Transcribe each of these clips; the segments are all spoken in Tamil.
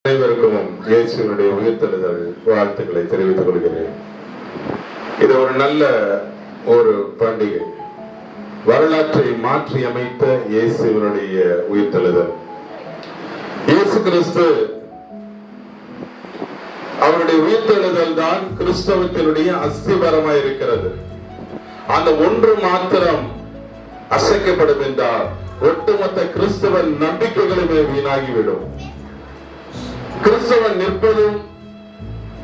அனைவருக்கும் இயேசுவினுடைய உயிர்த்தெழுதல் வாழ்த்துக்களை தெரிவித்துக் கொள்கிறேன். இது ஒரு நல்ல ஒரு பண்டிகை. வரலாற்றை மாற்றி அமைத்த இயேசுவினுடைய உயிர்த்தெழுதல். இயேசு கிறிஸ்து அவருடைய உயிர்த்தெழுதல் தான் கிறிஸ்தவத்தினுடைய அஸ்திவாரமாய் இருக்கிறது. அந்த ஒன்று மாத்திரம் அசைக்கப்படும் என்றால் ஒட்டுமொத்த கிறிஸ்தவ நம்பிக்கைகளுமே வீணாகிவிடும். கிறிஸ்தவன் நிற்பதும்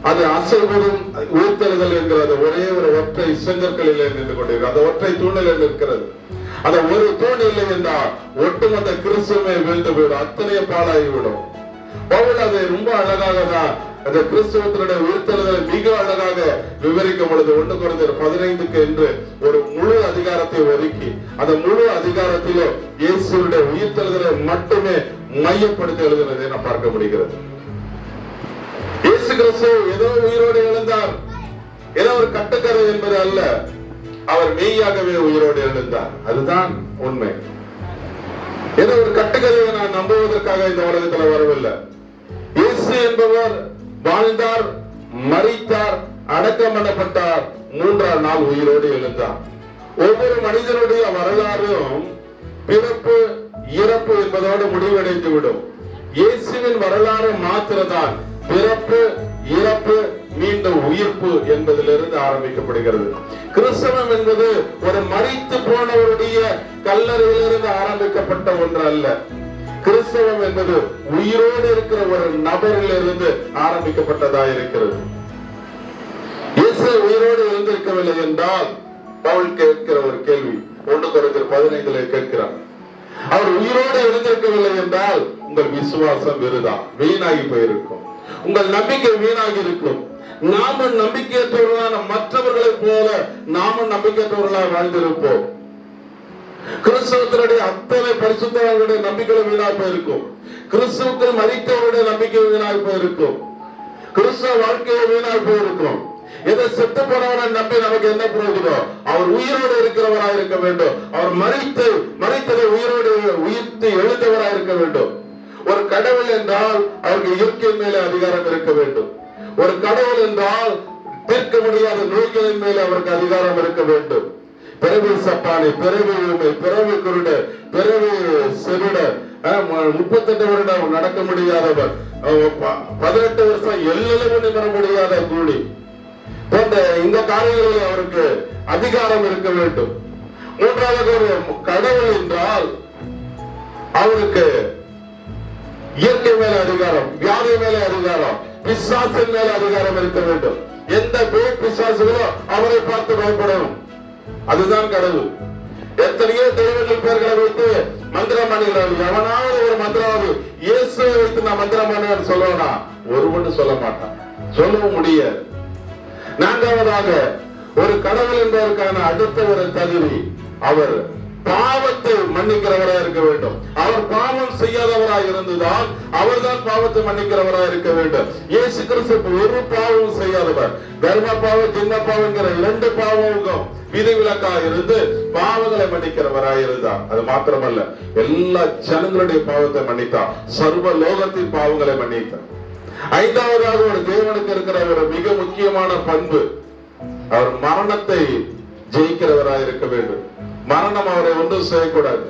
அது அசைவதும் உயிர்த்தெழுதல் என்கிறது ஒரே ஒரு ஒற்றை செங்கற்களிலே நின்று கொண்டிருக்கிறது. அந்த ஒற்றை தூணில் நிற்கிறது. அந்த ஒரு தூண் இல்லை என்றால் ஒட்டுமொத்த கிறிஸ்துவமே வீழ்ந்து போயிடும், அத்தனைய பாழாகிவிடும். பவுல் அதை ரொம்ப அழகாக தான் அந்த கிறிஸ்தவத்தினுடைய உயிர்த்தெழுதலை மிக அழகாக விவரிக்கும் பொழுது 1 கொரிந்தியர் 15 என்று ஒரு முழு அதிகாரத்தை ஒதுக்கி அந்த முழு அதிகாரத்திலே இயேசுவினுடைய உயிர்த்தெழுதலை மட்டுமே மையப்படுத்தி எழுதுவதை நாம் பார்க்க முடிகிறது. இயேசு கிறிஸ்து ஏதோ உயிரோடு எழுந்தார், ஏதோ ஒரு கட்டுக்கதை என்பது அல்ல, அவர் மெய்யாகவே உயிரோடு எழுந்தார். அதுதான் உண்மை. ஏதோ ஒரு கட்டுக்கதையை நான் நம்புவதற்காக இந்த உலகத்தில் வரவில்லை. இயேசு என்பவர் வாழ்ந்தார், மரித்தார், அடக்கம் பண்ணப்பட்டார், 3ஆம் நாள் உயிரோடு எழுந்தார். ஒவ்வொரு மனிதனுடைய வரலாறும் பிறப்பு இறப்பு என்பதோடு முடிவடைந்து விடும். இயேசுவின் வரலாறு மாத்திரம்தான் பிறப்பு இறப்பு மீண்டும் உயிர்ப்பு என்பதிலிருந்து ஆரம்பிக்கப்படுகிறது. கிறிஸ்தவம் என்பது ஒரு மரித்து போனவருடைய கல்லறையிலிருந்து ஆரம்பிக்கப்பட்ட ஒன்று அல்ல. கிறிஸ்தவம் என்பது உயிரோடு இருக்கிற ஒரு நபரிலிருந்து ஆரம்பிக்கப்பட்டதா இருக்கிறது. இயேசு உயிரோடு எழுந்திருக்கவில்லை என்றால் பவுல் கேட்கிற ஒரு கேள்வி 1 கொரிந்தியர் 15 கேட்கிறார். அவர் உயிரோடு எழுந்திருக்கவில்லை என்றால் உங்கள் விசுவாசம் விருதான், வீணாகி போயிருக்கும், உங்கள் நம்பிக்கை வீணாகி இருக்கும். நாம நம்பிக்கையற்றவர்களான மற்றவர்களை போல நாமும் நம்பிக்கையற்றவர்களாக வாழ்ந்திருப்போம். கிறிஸ்தவத்தினுடைய அத்தனை பரிசுத்தவான்களுடைய நம்பிக்கை வீணாய் போயிருக்கும். கிறிஸ்துவுக்குள் மரித்தவருடைய நம்பிக்கை வீணாய் போயிருக்கும். கிறிஸ்தவ வாழ்க்கையை வீணாய் போயிருக்கும். எதை செத்து போனவரை நம்பி நமக்கு என்ன பிரயோஜனம்? அவர் உயிரோடு இருக்கிறவராக இருக்க வேண்டும். அவர் மரித்ததை உயிரோடு உயிர்த்து எழுந்தவராக இருக்க வேண்டும். ஒரு கடவுள் என்றால் அவருக்கு இயற்கையின் மேலே அதிகாரம் இருக்க வேண்டும். ஒரு கடவுள் என்றால் தீர்க்க முடியாத நோய்களின் மேலே அவருக்கு அதிகாரம் இருக்க வேண்டும். பிறவி சப்பானி, பிறவி ஊமை, பிறவி குருட, பிறவி செவிட, 38 வருடம் நடக்க முடியாதவர், 18 வருஷம் எல்லளவு நிமிர முடியாத கூலி போன்ற இந்த காரியங்களில் அவருக்கு அதிகாரம் இருக்க வேண்டும். 3வது ஒரு கடவுள் என்றால் அவருக்கு இயற்கை மேல அதிகாரம், வியாதி மேல அதிகாரம், பிசாசின் மேல அதிகாரம் இருக்க வேண்டும். எந்த பேய் பிசாசுகளோ அவரை பார்த்து பயப்படணும். அதுதான் கடவுள். எத்தனையோ தெய்வங்கள் பேர்களை வைத்து மந்திரம் பண்ணுகிறார். எவனாவது ஒரு மந்திரவாதி இயேசுவை வைத்து நான் மந்திரம் பண்ணுவேன் சொல்லுவனா? ஒருவன் சொல்ல மாட்டான், சொல்லவும் முடியாது. 4வதாக ஒரு கடவுள் என்பதற்கான அடுத்த ஒரு தகுதி, அவர் பாவத்தை மன்னிக்கிறவராக இருக்க வேண்டும். அவர் பாவம் செய்யாதவராக இருந்துதான் அவர்தான் பாவத்தை மன்னிக்கிறவராக இருக்க வேண்டும். இயேசு கிறிஸ்து ஒரு பாவம் செய்யாதவர். தர்ம பாவம், ஜென்ம பாவங்கிற 2 பாவங்களும் விதிவிலக்காக இருந்து பாவங்களை மன்னிக்கிறவராக இருந்தார். அது மாத்திரமல்ல, எல்லா ஜனங்களுடைய பாவத்தை மன்னித்தார், சர்வ லோகத்தின் பாவங்களை மன்னித்தார். 5வதாக ஒரு தேவனுக்கு இருக்கிற ஒரு மிக முக்கியமான பண்பு, அவர் மரணத்தை ஜெயிக்கிறவராக இருக்க வேண்டும். மரணம் அவரை ஒன்றும் செய்யக்கூடாது.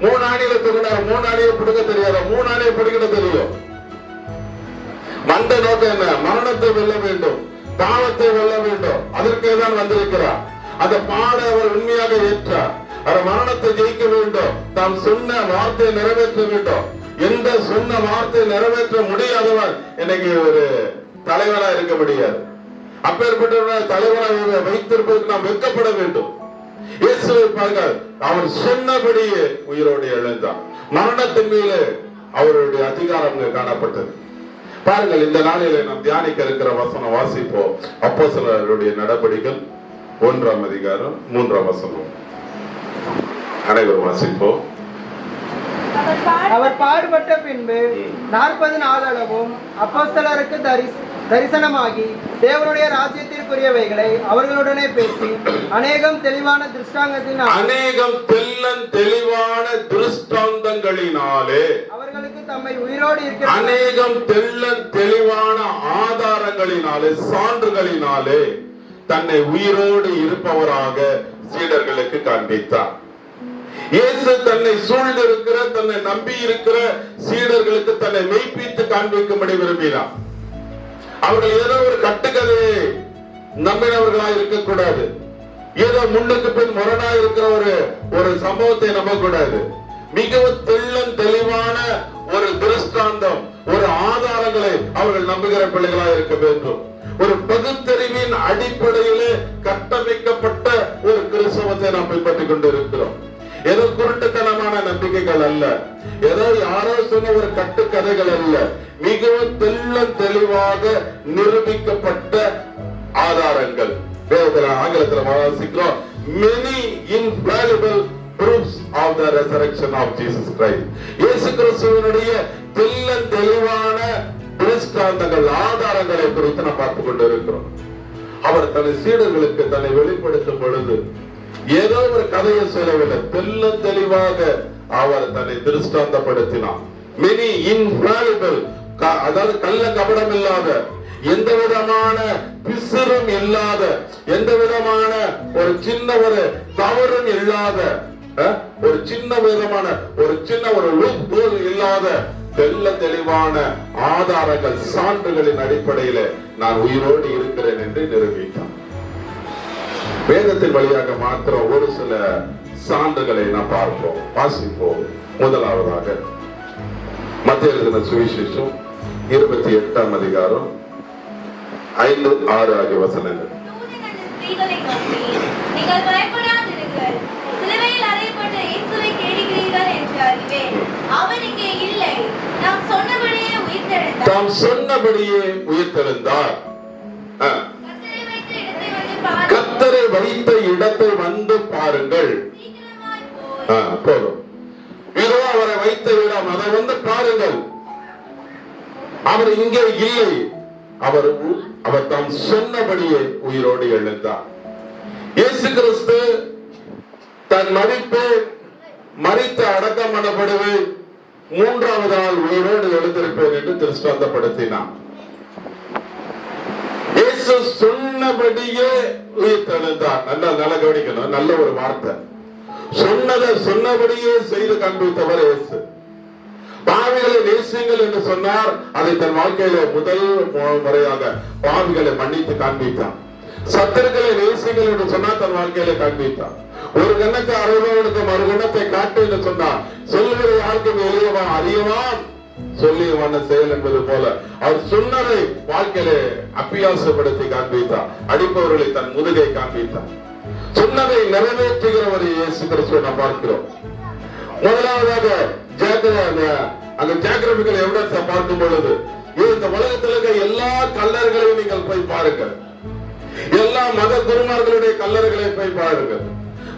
3 ஆணியில தூங்கினார், 3 ஆணியை பிடிக்க தெரியாத, 3 ஆணியை பிடிக்க தெரியும். வந்த நோக்கம் என்ன? மரணத்தை வெல்ல வேண்டும், பாவத்தை வெல்ல வேண்டும். அதற்கே தான் வந்திருக்கிறார். அந்த பாட அவர் உண்மையாக ஏற்றார். அவர் மரணத்தை ஜெயிக்க வேண்டும், தாம் சொன்ன வார்த்தையை நிறைவேற்ற வேண்டும். எந்த சொன்ன வார்த்தையை நிறைவேற்ற முடியாதவர் இன்னைக்கு ஒரு தலைவரா இருக்க முடியாது. அப்பேற்பட்ட தலைவராக வைத்திருப்பதற்கு நாம் வெட்கப்பட வேண்டும். இயேசுவை பாருங்கள், அவர் சொன்னபடியே உயிரோடு எழுந்தார். மரணத்தின் மேலே அவருடைய அதிகாரம் காணப்பட்டது. பாருங்கள், இந்த நாளிலே நாம் தியானிக்க இருக்கிற வசனம் வாசிப்போம். அப்போஸ்தலருடைய நடபடிகள் 1ஆம் அதிகாரம் 3ஆம் வசனம். அனைவரும் வாசிப்போம். அவர் பாடுபட்ட பின்பு 40 நாளளவும் அப்போஸ்தலருக்கு தரிசனமாகி தேவனுடைய ராஜ்யத்திற்குரியவைகளை அவர்களுடனே பேசி அநேகம் தெளிவான திருஷ்டாந்தங்களினாலே அவர்களுக்கு தம்மை தம்மை உயிரோடு இருக்கிற அநேகம் தெளிவான ஆதாரங்களினாலே, சான்றுகளினாலே தன்னை உயிரோடு இருப்பவராக சீடர்களுக்கு காண்பித்தார். இயேசு தன்னை சூழ்ந்திருக்கிற, தன்னை நம்பி இருக்கிற சீடர்களுக்கு தன்னை மெய்ப்பித்து காண்பிக்கும்படி விரும்பினார். அவர்கள் ஏதோ ஒரு கட்டுக்கதையை நம்பினவர்களாக இருக்கக்கூடாது. ஏதோ முன்னுக்கு பின் முரணா இருக்கிற ஒரு சம்பவத்தை நம்பக்கூடாது. மிகவும் தெளிவான ஒரு திருஷ்டாந்தம், ஒரு ஆதாரங்களை அவர்கள் நம்புகிற பிள்ளைகளாக இருக்க வேண்டும். ஒரு பகுத்தறிவின் அடிப்படையிலே கட்டமைக்கப்பட்ட ஒரு கிறிஸ்தவத்தை நாம் பின்பற்றிக் கொண்டிருக்கிறோம். ஏதோ குருட்டுத்தனமான நம்பிக்கைகள் அல்ல, ஏதோ யாரோ சொன்ன ஒரு கட்டுக்கதைகள் அல்ல, மிகவும் தெளிவாக நிரூபிக்கப்பட்ட ஆதாரங்கள். ஆங்கிலத்தில் வாசிக்கிறோம், many infallible proofs of the resurrection of Jesus Christ. இயேசு கிறிஸ்துவினுடைய தெளிவான திருஷ்டாந்தங்கள், ஆதாரங்களை குறித்து நாம் பார்த்துக் கொண்டிருக்கிறோம். அவர் தன் சீடர்களுக்கு தன்னை வெளிப்படுத்தும் பொழுது ஏதோ ஒரு கதையை சொல்லவில்லை, தெளிவாக அவர் தன்னை திருஷ்டாந்தப்படுத்தினார். many infallible, அதாவது கள்ள கபடம் இல்லாத, எந்த விதமான பிசுறும் இல்லாத, எந்த விதமான ஒரு சின்ன ஒரு தவறும் இல்லாத, ஒரு சின்ன விதமான ஒரு லூப் இல்லாத தெளிவான ஆதாரங்கள், சான்றுகளின் அடிப்படையில நான் உயிரோடு இருக்கிறேன் என்று நிரூபித்தார். வேதத்தின் வழியாக மாத்திரம் ஒரு சில சான்றுகளை நாம் பார்ப்போம், வாசிப்போம். முதலாவதாக மத்தேயு எழுதின சுவிசேஷம் 28ஆம் அதிகாரம் 5-6 ஆகிய வசனங்கள். நீங்கள் பயப்படாதிருங்கள், சிலுவையில் அறையப்பட்ட இயேசுவை தேடுகிறீர்கள் என்று அறிவேன். அவர் இங்கே இல்லை, நாம் சொன்னபடியே உயிர்த்தெழுந்தார். தாம் சொன்னபடியே உயிர்த்தெழுந்தார். கர்த்தரை வைத்த இடத்தை வந்து பாருங்கள். போதும், இதோ அவரை வைத்த இடம், அதை வந்து பாருங்கள். அவர் இங்கே இல்லை, அவர் தாம் சொன்னபடியே உயிரோடு எழுந்தார். இயேசு கிறிஸ்து தன் மரித்து அடக்கம் பண்ணப்படுவேன், 3வது நாள் உயிரோடு எழுந்திருப்பேன் என்று திருஷ்டாந்தப்படுத்தினார். இயேசு சொன்னபடியே உயிர்த்தெழுந்தார். நல்ல கவனிக்கணும், நல்ல ஒரு வார்த்தை. சொன்னபடியே செய்து காண்பித்தவர் இயேசு. பாவிகளை நேசியுங்கள் என்று சொன்னார், அதை தன் வாழ்க்கையில முதல் முறையாக பாவிகளை மன்னித்து காண்பித்தார். சத்துருக்களை நேசியுங்கள் என்று சொன்னார், தன் வாழ்க்கையில காண்பித்தார். ஒரு கண்ணத்தை அறிவவனுக்கு மறு கண்ணத்தை காட்டு என்று சொன்னார். சொல்லுகிற யாருக்கும் எளியவா அறியவான், சொல்லியவான செயல் என்பது போல அவர் சொன்னதை வாழ்க்கையில அப்பியாசப்படுத்தி காண்பித்தார். அடிப்பவர்களை தன் முதுகை காண்பித்தார். சொன்னதை நிறைவேற்றுகிறவரை இயேசு கிறிஸ்துவை நாம் பார்க்கிறோம். முதலாவதாக அந்த ஜியோகிராபிக்கல் எவிடன்ஸ் பார்க்கும் பொழுது, இந்த உலகத்தில் இருக்க எல்லா கல்லறைகளையும் நீங்கள் போய் பாருங்கள். எல்லா மத குருமார்களுடைய கல்லறைகளை போய் பாருங்கள்.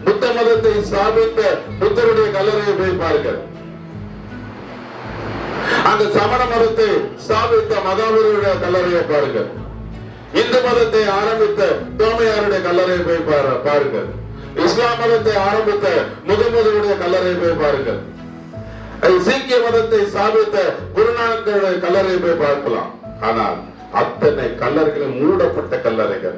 புத்த மதத்தை ஸ்தாபித்த புத்தருடைய கல்லறையை போய் பாருங்கள். அந்த சமண மதத்தை ஸ்தாபித்த மகாவீரருடைய கல்லறையை பாருங்கள். இந்து மதத்தை ஆரம்பித்த தோமையாருடைய கல்லறையை போய் பாருங்கள். இஸ்லாம் மதத்தை ஆரம்பித்த முகமதுடைய கல்லறையை போய் பாருங்கள். சீக்கிய மதத்தை ஸ்தாபித்த குருநானக்கருடைய கல்லறையை போய் பார்க்கலாம். ஆனால் அத்தனை கல்லறைகளும் மூடப்பட்ட கல்லறைகள்,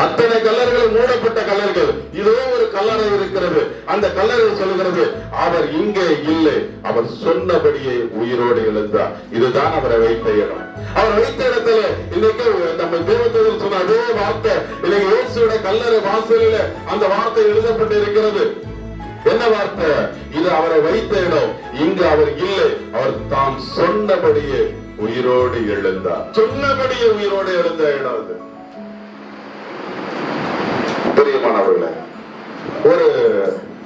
அத்தனை கல்லறைகளும் மூடப்பட்ட கல்லறைகள். இதோ ஒரு கல்லறை இருக்கிறது, அந்த கல்லறை சொல்லுகிறது அவர் இங்கே இல்லை, அவர் சொன்னபடியே உயிரோடு எழுந்தார். இதுதான் அவரை வைத்த இடம். அவர் வைத்த இடத்துல இன்னைக்கு நம்ம தேவதூதர் சொன்ன அதே வார்த்தை இன்னைக்கு இயேசுவோட கல்லறை வாசலில் அந்த வார்த்தை எழுதப்பட்டு இருக்கிறது. என்ன வார்த்தை? இது அவரை வைத்த இடம், இங்கு அவர் இல்லை, அவர் தாம் சொன்னபடியே உயிரோடு எழுந்தார். சொன்னபடியே உயிரோடு எழுந்த இடம் அது. பிரியமானவர்களே, ஒரு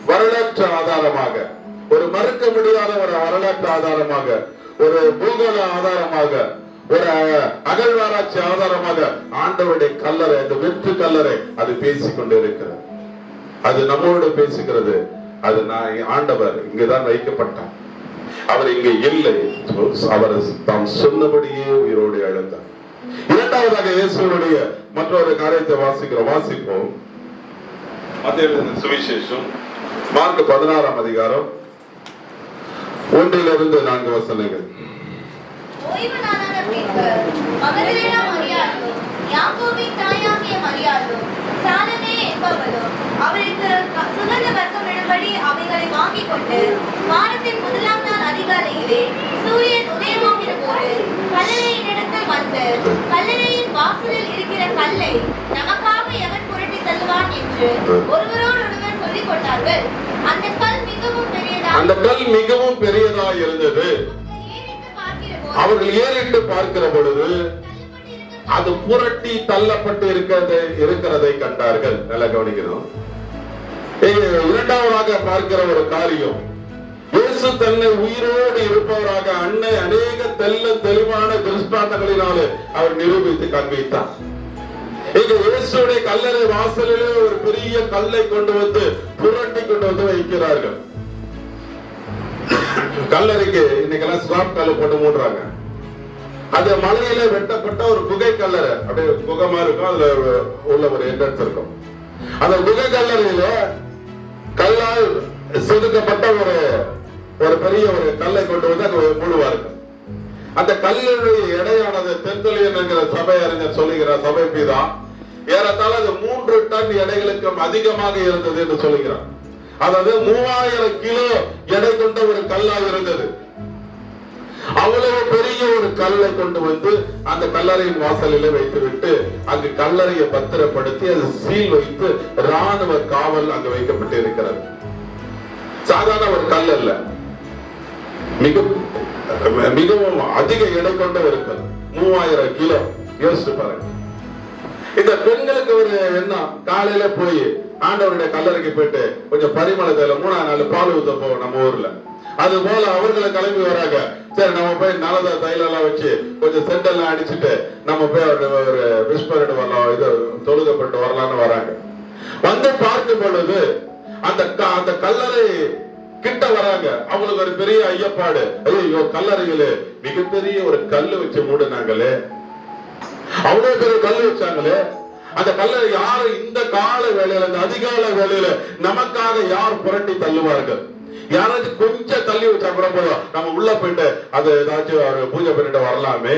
வரலாற்று ஆதாரமாக, ஒரு மறுக்க முடியாத ஒரு வரலாற்று ஆதாரமாக, ஒரு பூகோள ஆதாரமாக, ஒரு அகழ்வாராய்ச்சி ஆதாரமாக ஆண்டவருடைய கல்லறை, அந்த வெற்று கல்லறை அது பேசிக்கொண்டு இருக்கிறது. அது நம்மோடு பேசுகிறது. அது ஆண்டவர் இங்குதான் வைக்கப்பட்டார், அவர் இங்கே இல்லை, அவர் தாம் சொன்னபடியே உயிரோடு எழுந்தார். இரண்டாவதாக இயேசுவினுடைய மற்றொரு காரியத்தை வாசிப்போம். மத்தேயு சுவிசேஷம் மார்க் 16ஆம் அதிகாரம் 1 to 4 வசனங்கள். ஓய்வு நாளான பின்பு மகதலேனா மரியாளும் யாக்கோபின் தாயாகிய மரியாளும் சாலமே என்பவளும் அவளுக்கு சுகந்த வர்க்கமிடும்படி அவைகளை வாங்கிக் கொண்டு வாரத்தின் 1ஆம் நாள் அதிகாலையிலே சூரியன் உதயமாகிற போது கல்லறையின் இடத்தில் வந்து கல்லறையின் வாசலில் இருக்கிற கல்லை நமக்காக எவன் புரட்டி தள்ளுவான் என்று ஒருவரோடொருவர் சொல்லிக் கொண்டார்கள். அந்த கல் மிகவும் பெரியதாய் இருந்தது. அவர்கள் ஏறிட்டு பார்க்கிற பொழுது அது புரட்டி தள்ளப்பட்டு இருக்கிறதை கண்டார்கள். நல்லா கவனிக்கணும். இரண்டாவதாக பார்க்கிற ஒரு காரியம், இயேசு தன்னை உயிரோடு இருப்பவராக அநேக தெளிவான திருஷ்டாந்தங்களினாலே அவர் நிரூபித்து காண்பித்தார். இங்க இயேசுடைய கல்லறை வாசலிலே ஒரு பெரிய கல்லை கொண்டு வந்து புரட்டி கொண்டு வந்து வைக்கிறார்கள். கல்லறைக்கு இன்னைக்கெல்லாம் ஸ்லாப் கல்லு போட்டு மூடுறாங்க. அது மலையில வெட்டப்பட்ட ஒரு குகை கல்லறை, அப்படியே குகமா இருக்கும். அதுல உள்ள ஒரு என்ட்ரன்ஸ் இருக்கும். அந்த குகை கல்லறையில கல்லால் செதுக்கப்பட்ட ஒரு பெரிய ஒரு கல்லை கொண்டு வந்து அங்க மூடுவார்கள். அந்த கல்லுடைய எடையானது தென்தொழியன் என்கிற சபை அறிஞர் சொல்லுகிறார், சபை பிதா, ஏறத்தாழ அது 3 டன் எடைகளுக்கும் அதிகமாக இருந்தது என்று சொல்லுகிறார். அதாவது 3000 கிலோ எடை கொண்ட ஒரு கல்லாக இருந்தது. அவ்வளவு பெரிய ஒரு கல்லை கொண்டு வந்து அந்த கல்லறையின் வாசலில் வைத்துவிட்டு அங்கு கல்லறையை பத்திரப்படுத்தி அது சீல் வைத்து ராணுவ காவல் அங்கு வைக்கப்பட்டு இருக்கிறது. சாதாரண ஒரு கல் அல்ல, மிகவும் அதிக எடை கொண்ட ஒரு கல், 3000 கிலோ. யோசிச்சு பாருங்க. இந்த பெண்களுக்கு ஒரு எண்ணம், காலையில போய் ஆண்டவருடைய கல்லறைக்கு போயிட்டு கொஞ்சம் பரிமள தைலம் 3ஆம் நாள் பால் ஊத்த போவோம் நம்ம ஊர்ல. அது போல அவர்களை கிளம்பி வராங்க. சரி, நம்ம போய் நல்லதா தைலம் எல்லாம் வச்சு கொஞ்சம் செண்டெல்லாம் அடிச்சுட்டு நம்ம போய் ஒரு விஸ்பரிட்டு வரலாம், இது தொழுகப்பட்டு வரலாம்னு வராங்க. வந்து பார்க்கும் பொழுது அந்த கல்லறை கிட்ட வராங்க. அவங்களுக்கு ஒரு பெரிய ஐயப்பாடு, ஐயோ கல்லறையில மிகப்பெரிய ஒரு கல்லு வச்சு மூடுனாங்களே, அவ்வளவு பெரிய கல்லு வச்சாங்களே, அந்த கல்லறை யாரு இந்த கால வேளையில, இந்த அதிகால வேளையில நமக்காக யார் புரட்டி தள்ளுவார்கள்? யாராச்சும் கொஞ்சம் தள்ளி வச்சா கூட போதும், நம்ம உள்ள போயிட்டு அது ஏதாச்சும் பூஜை பண்ணிட்டு வரலாமே.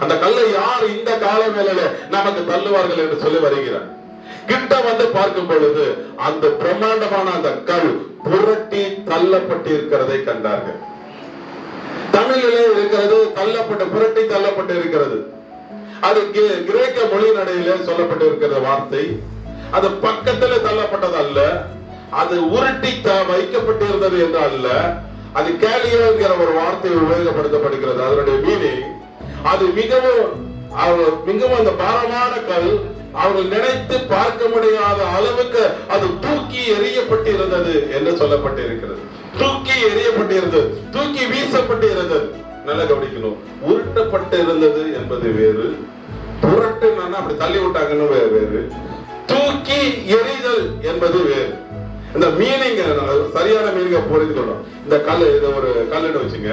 அந்த கல்லை யார் இந்த கால வேளையில நமக்கு தள்ளுவார்கள் என்று சொல்லி வருகிறார். கிட்ட வந்து பார்க்கும் பொழுது அந்த பிரம்மாண்டமான அந்த கல் புரட்டி தள்ளப்பட்டு இருக்கிறதை கண்டார்கள். தமிழிலே இருக்கிறது தள்ளப்பட்டு, புரட்டி தள்ளப்பட்டு இருக்கிறது. அது கிரேக்க மொழி நடையிலே சொல்லப்பட்டு இருக்கிற வார்த்தை. அது பக்கத்துல தள்ளப்பட்டது அல்ல, அது உருட்டி வைக்கப்பட்டிருந்தது என்று அல்ல. அது கேலியோ என்கிற ஒரு வார்த்தை உபயோகப்படுத்தப்படுகிறது. அதனுடைய மீனிங், அது மிகவும் அந்த பாரமான கல், அவர்கள் நினைத்து பார்க்க முடியாத அளவுக்கு அது தூக்கி எறியப்பட்டு இருந்தது என்று சொல்லப்பட்டு இருக்கிறது. தூக்கி எறியப்பட்டு இருந்தது, தூக்கி வீசப்பட்டு இருந்தது. நல்லா கவனிக்கணும். உருட்டப்பட்டு இருந்தது என்பது வேறு, புரட்டுனா அப்படி தள்ளி விட்டாங்கன்னு வேறு, தூக்கி எறிதல் என்பது வேறு. இந்த மீனிங் சரியான மீனிங்க புரிந்து கொள்ளும். இந்த கல், இதை ஒரு கல்லுன்னு வச்சுங்க,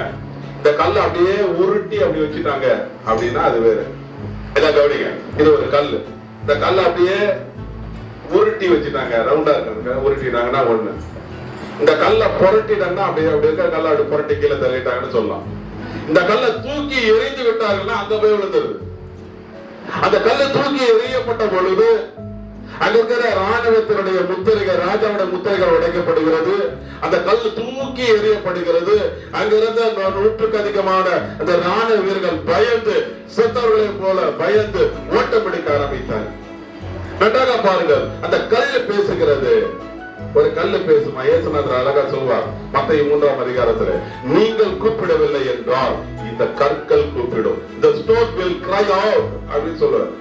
இந்த கல் அப்படியே உருட்டி அப்படி வச்சுட்டாங்க அப்படின்னா அது வேறு. இதான் கவனிங்க, இது ஒரு கல், இந்த கல் அப்படியே உருட்டி வச்சுட்டாங்க, ரவுண்டா இருக்காங்க, உருட்டிட்டாங்கன்னா ஒண்ணு. இந்த கல்லை புரட்டிட்டாங்கன்னா அப்படியே அப்படி இருக்க கல்லை அப்படி புரட்டி கீழே தள்ளிட்டாங்கன்னு சொல்லலாம். இந்த கல்லை தூக்கி எறிந்து விட்டாங்கன்னா அங்க போய் விழுந்துருது. அந்த கல்லை தூக்கி எறியப்பட்ட பொழுது அங்க இருக்கிற ராணுவத்தினுடைய முத்திரைகள், ராஜாவோட முத்திரைகள் உடைக்கப்படுகிறது. அந்த கல் தூக்கி எறியப்படுகிறது. அங்கிருந்த 100க்கு அதிகமான அந்த ராணுவ வீரர்கள் பயந்து, செத்தவர்களை போல பயந்து ஓட்டம் பிடிக்க ஆரம்பித்தார். நன்றாக பாருங்கள், அந்த கல் பேசுகிறது. ஒரு கல்லு பேசுமா? இயேசுநாதர் அழகா சொல்வார் மத்தேயு 3ஆம் அதிகாரத்துல, நீங்கள் கூப்பிடவில்லை என்றால் இந்த கற்கள் கூப்பிடும். The stone will cry out அப்படின்னு சொல்றார்.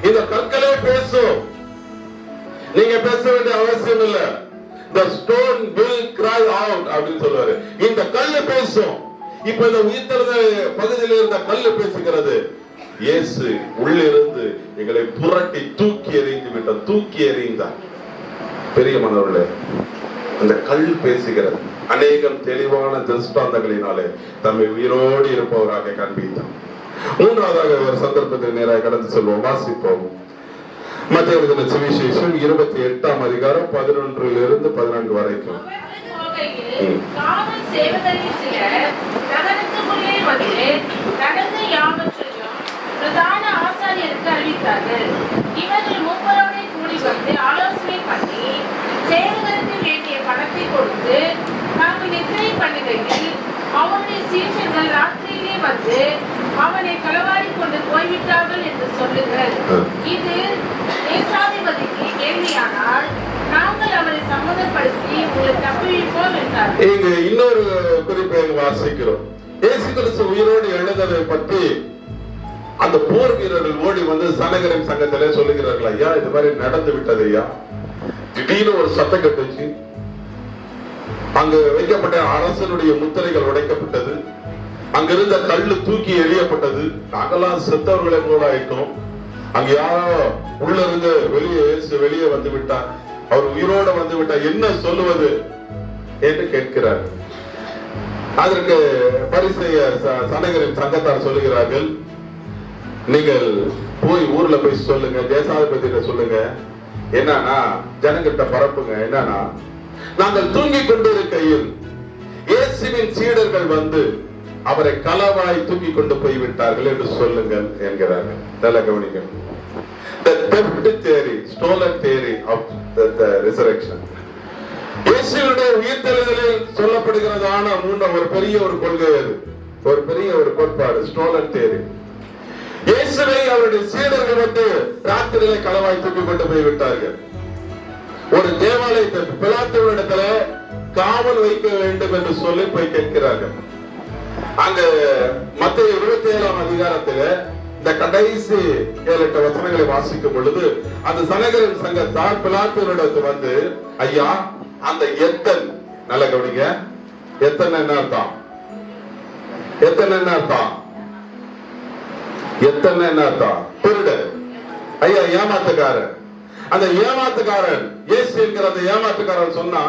இந்த கற்களே பேசும், நீங்க பேச வேண்டிய அவசியம் இல்ல. The stone will cry out அப்படின்னு சொல்றாரு. இந்த கல்லு பேசும். இப்ப இந்த உயிர்த்தெழுந்த பகுதியில் இருந்த கல்லு பேசுகிறது. இயேசு உள்ளிருந்து எங்களை புரட்டி தூக்கி எறிந்து விட்டார், தூக்கி எறிந்தார். பெரிய மனவர்களே, அந்த கல் பேசுகிறது. அநேகம் தெளிவான திருஷ்டாந்தங்களினாலே தம்மை உயிரோடு இருப்பவராக காண்பித்தார். மூன்றாவதாக ஒரு சந்தர்ப்பத்தை நேராக கடந்து செல்வோம், வாசிப்போம். மத்தேயு எழுதின சுவிசேஷம் 28ஆம் அதிகாரம் 11 to 14 வரைக்கும். காவல் சேவகரில் சிலர் நகரத்துக்குள்ளே வந்து நடந்த யாவற்றையும் பிரதான ஆசாரியருக்கு அறிவித்தார்கள். இவர்கள் மூப்பரோட கூடி வந்து ஆலோசனை பண்ணி சேவகருக்கு வேண்டிய பணத்தை கொடுத்து நாங்கள் நித்திரை பண்ணுகையில் அவனுடைய சீஷர்கள் ராத்திரியிலே வந்து அவனை களவாடி கொண்டு போய்விட்டார்கள் என்று சொல்லுங்கள். இது தேசாதிபதிக்கு கேள்வியானால் நாங்கள் அவரை சம்மதப்படுத்தி உங்களை தப்புவிப்போம் என்றார். இங்க இன்னொரு குறிப்பை வாசிக்கிறோம். இயேசு கிறிஸ்து உயிரோடு எழுந்ததை பற்றி அந்த போர் வீரர்கள் ஓடி வந்து சனகரின் சங்கத்திலே சொல்லுகிறார்கள், ஐயா இது மாதிரி நடந்து விட்டது ஐயா. திடீர்னு ஒரு சத்தம் கட்டுச்சு, அங்கு வைக்கப்பட்ட அரசனுடைய முத்திரைகள் உடைக்கப்பட்டது, அங்கிருந்த கல்லு தூக்கி எறியப்பட்டது, நாங்கெல்லாம் செத்தவர்களை போல ஆயிட்டோம். அங்க யாரோ உள்ள இருந்து வெளியே வந்து விட்டார், அவர் உயிரோட வந்து விட்டார், என்ன சொல்லுவது என்று கேட்கிறார். அதற்கு பரிசேயர் சனகரின் சங்கத்தார் சொல்லுகிறார்கள், நீங்கள் போய் ஊர்ல போய் சொல்லுங்க, தேசாதிபதியிட்ட சொல்லுங்க, என்னன்னா ஜனங்கிட்ட பரப்புங்க, என்னன்னா நாங்கள் தூங்கி கொண்டிருக்கையில் இயேசுவின் சீடர்கள் வந்து அவரை களவாய் தூக்கி கொண்டு போய் விட்டார்கள் என்று சொல்லுங்கள் என்கிறார்கள். நல்ல கவனிக்கணும். The theft theory, stolen theory of the resurrection. இயேசுவினுடைய உயிர்த்தெழுதலில் சொல்லப்படுகிறதான ஒரு பெரிய ஒரு கொள்கை, அது ஒரு பெரிய ஒரு கோட்பாடு, ஸ்டோலன் தியரி. இயேசுவை அவருடைய சீடர்கள் வந்து ராத்திரியிலே களவாய் தூக்கி கொண்டு போய் விட்டார்கள். ஒரு தேவாலயத்தை பிலாத்துவிடத்துல காவல் வைக்க வேண்டும் என்று சொல்லி போய் கேட்கிறார்கள். அங்க மத்தேயு 27ஆம் அதிகாரத்துல இந்த கடைசி 7-8 வசனங்களை வாசிக்கும் பொழுது அந்த சனகரின் சங்கத்தார் பிலாத்துவிடத்து வந்து, ஐயா அந்த எத்தன், நல்ல கவனிங்க, எத்தனை என்ன அர்த்தம்? எத்தனை என்ன அர்த்தம்? எத்தனை என்ன அர்த்தம்? திருடு, ஐயா ஏமாத்துக்காரன். அந்த ஏமாத்துக்காரன் இயேசு என்கிற அந்த ஏமாத்துக்காரன் சொன்னா,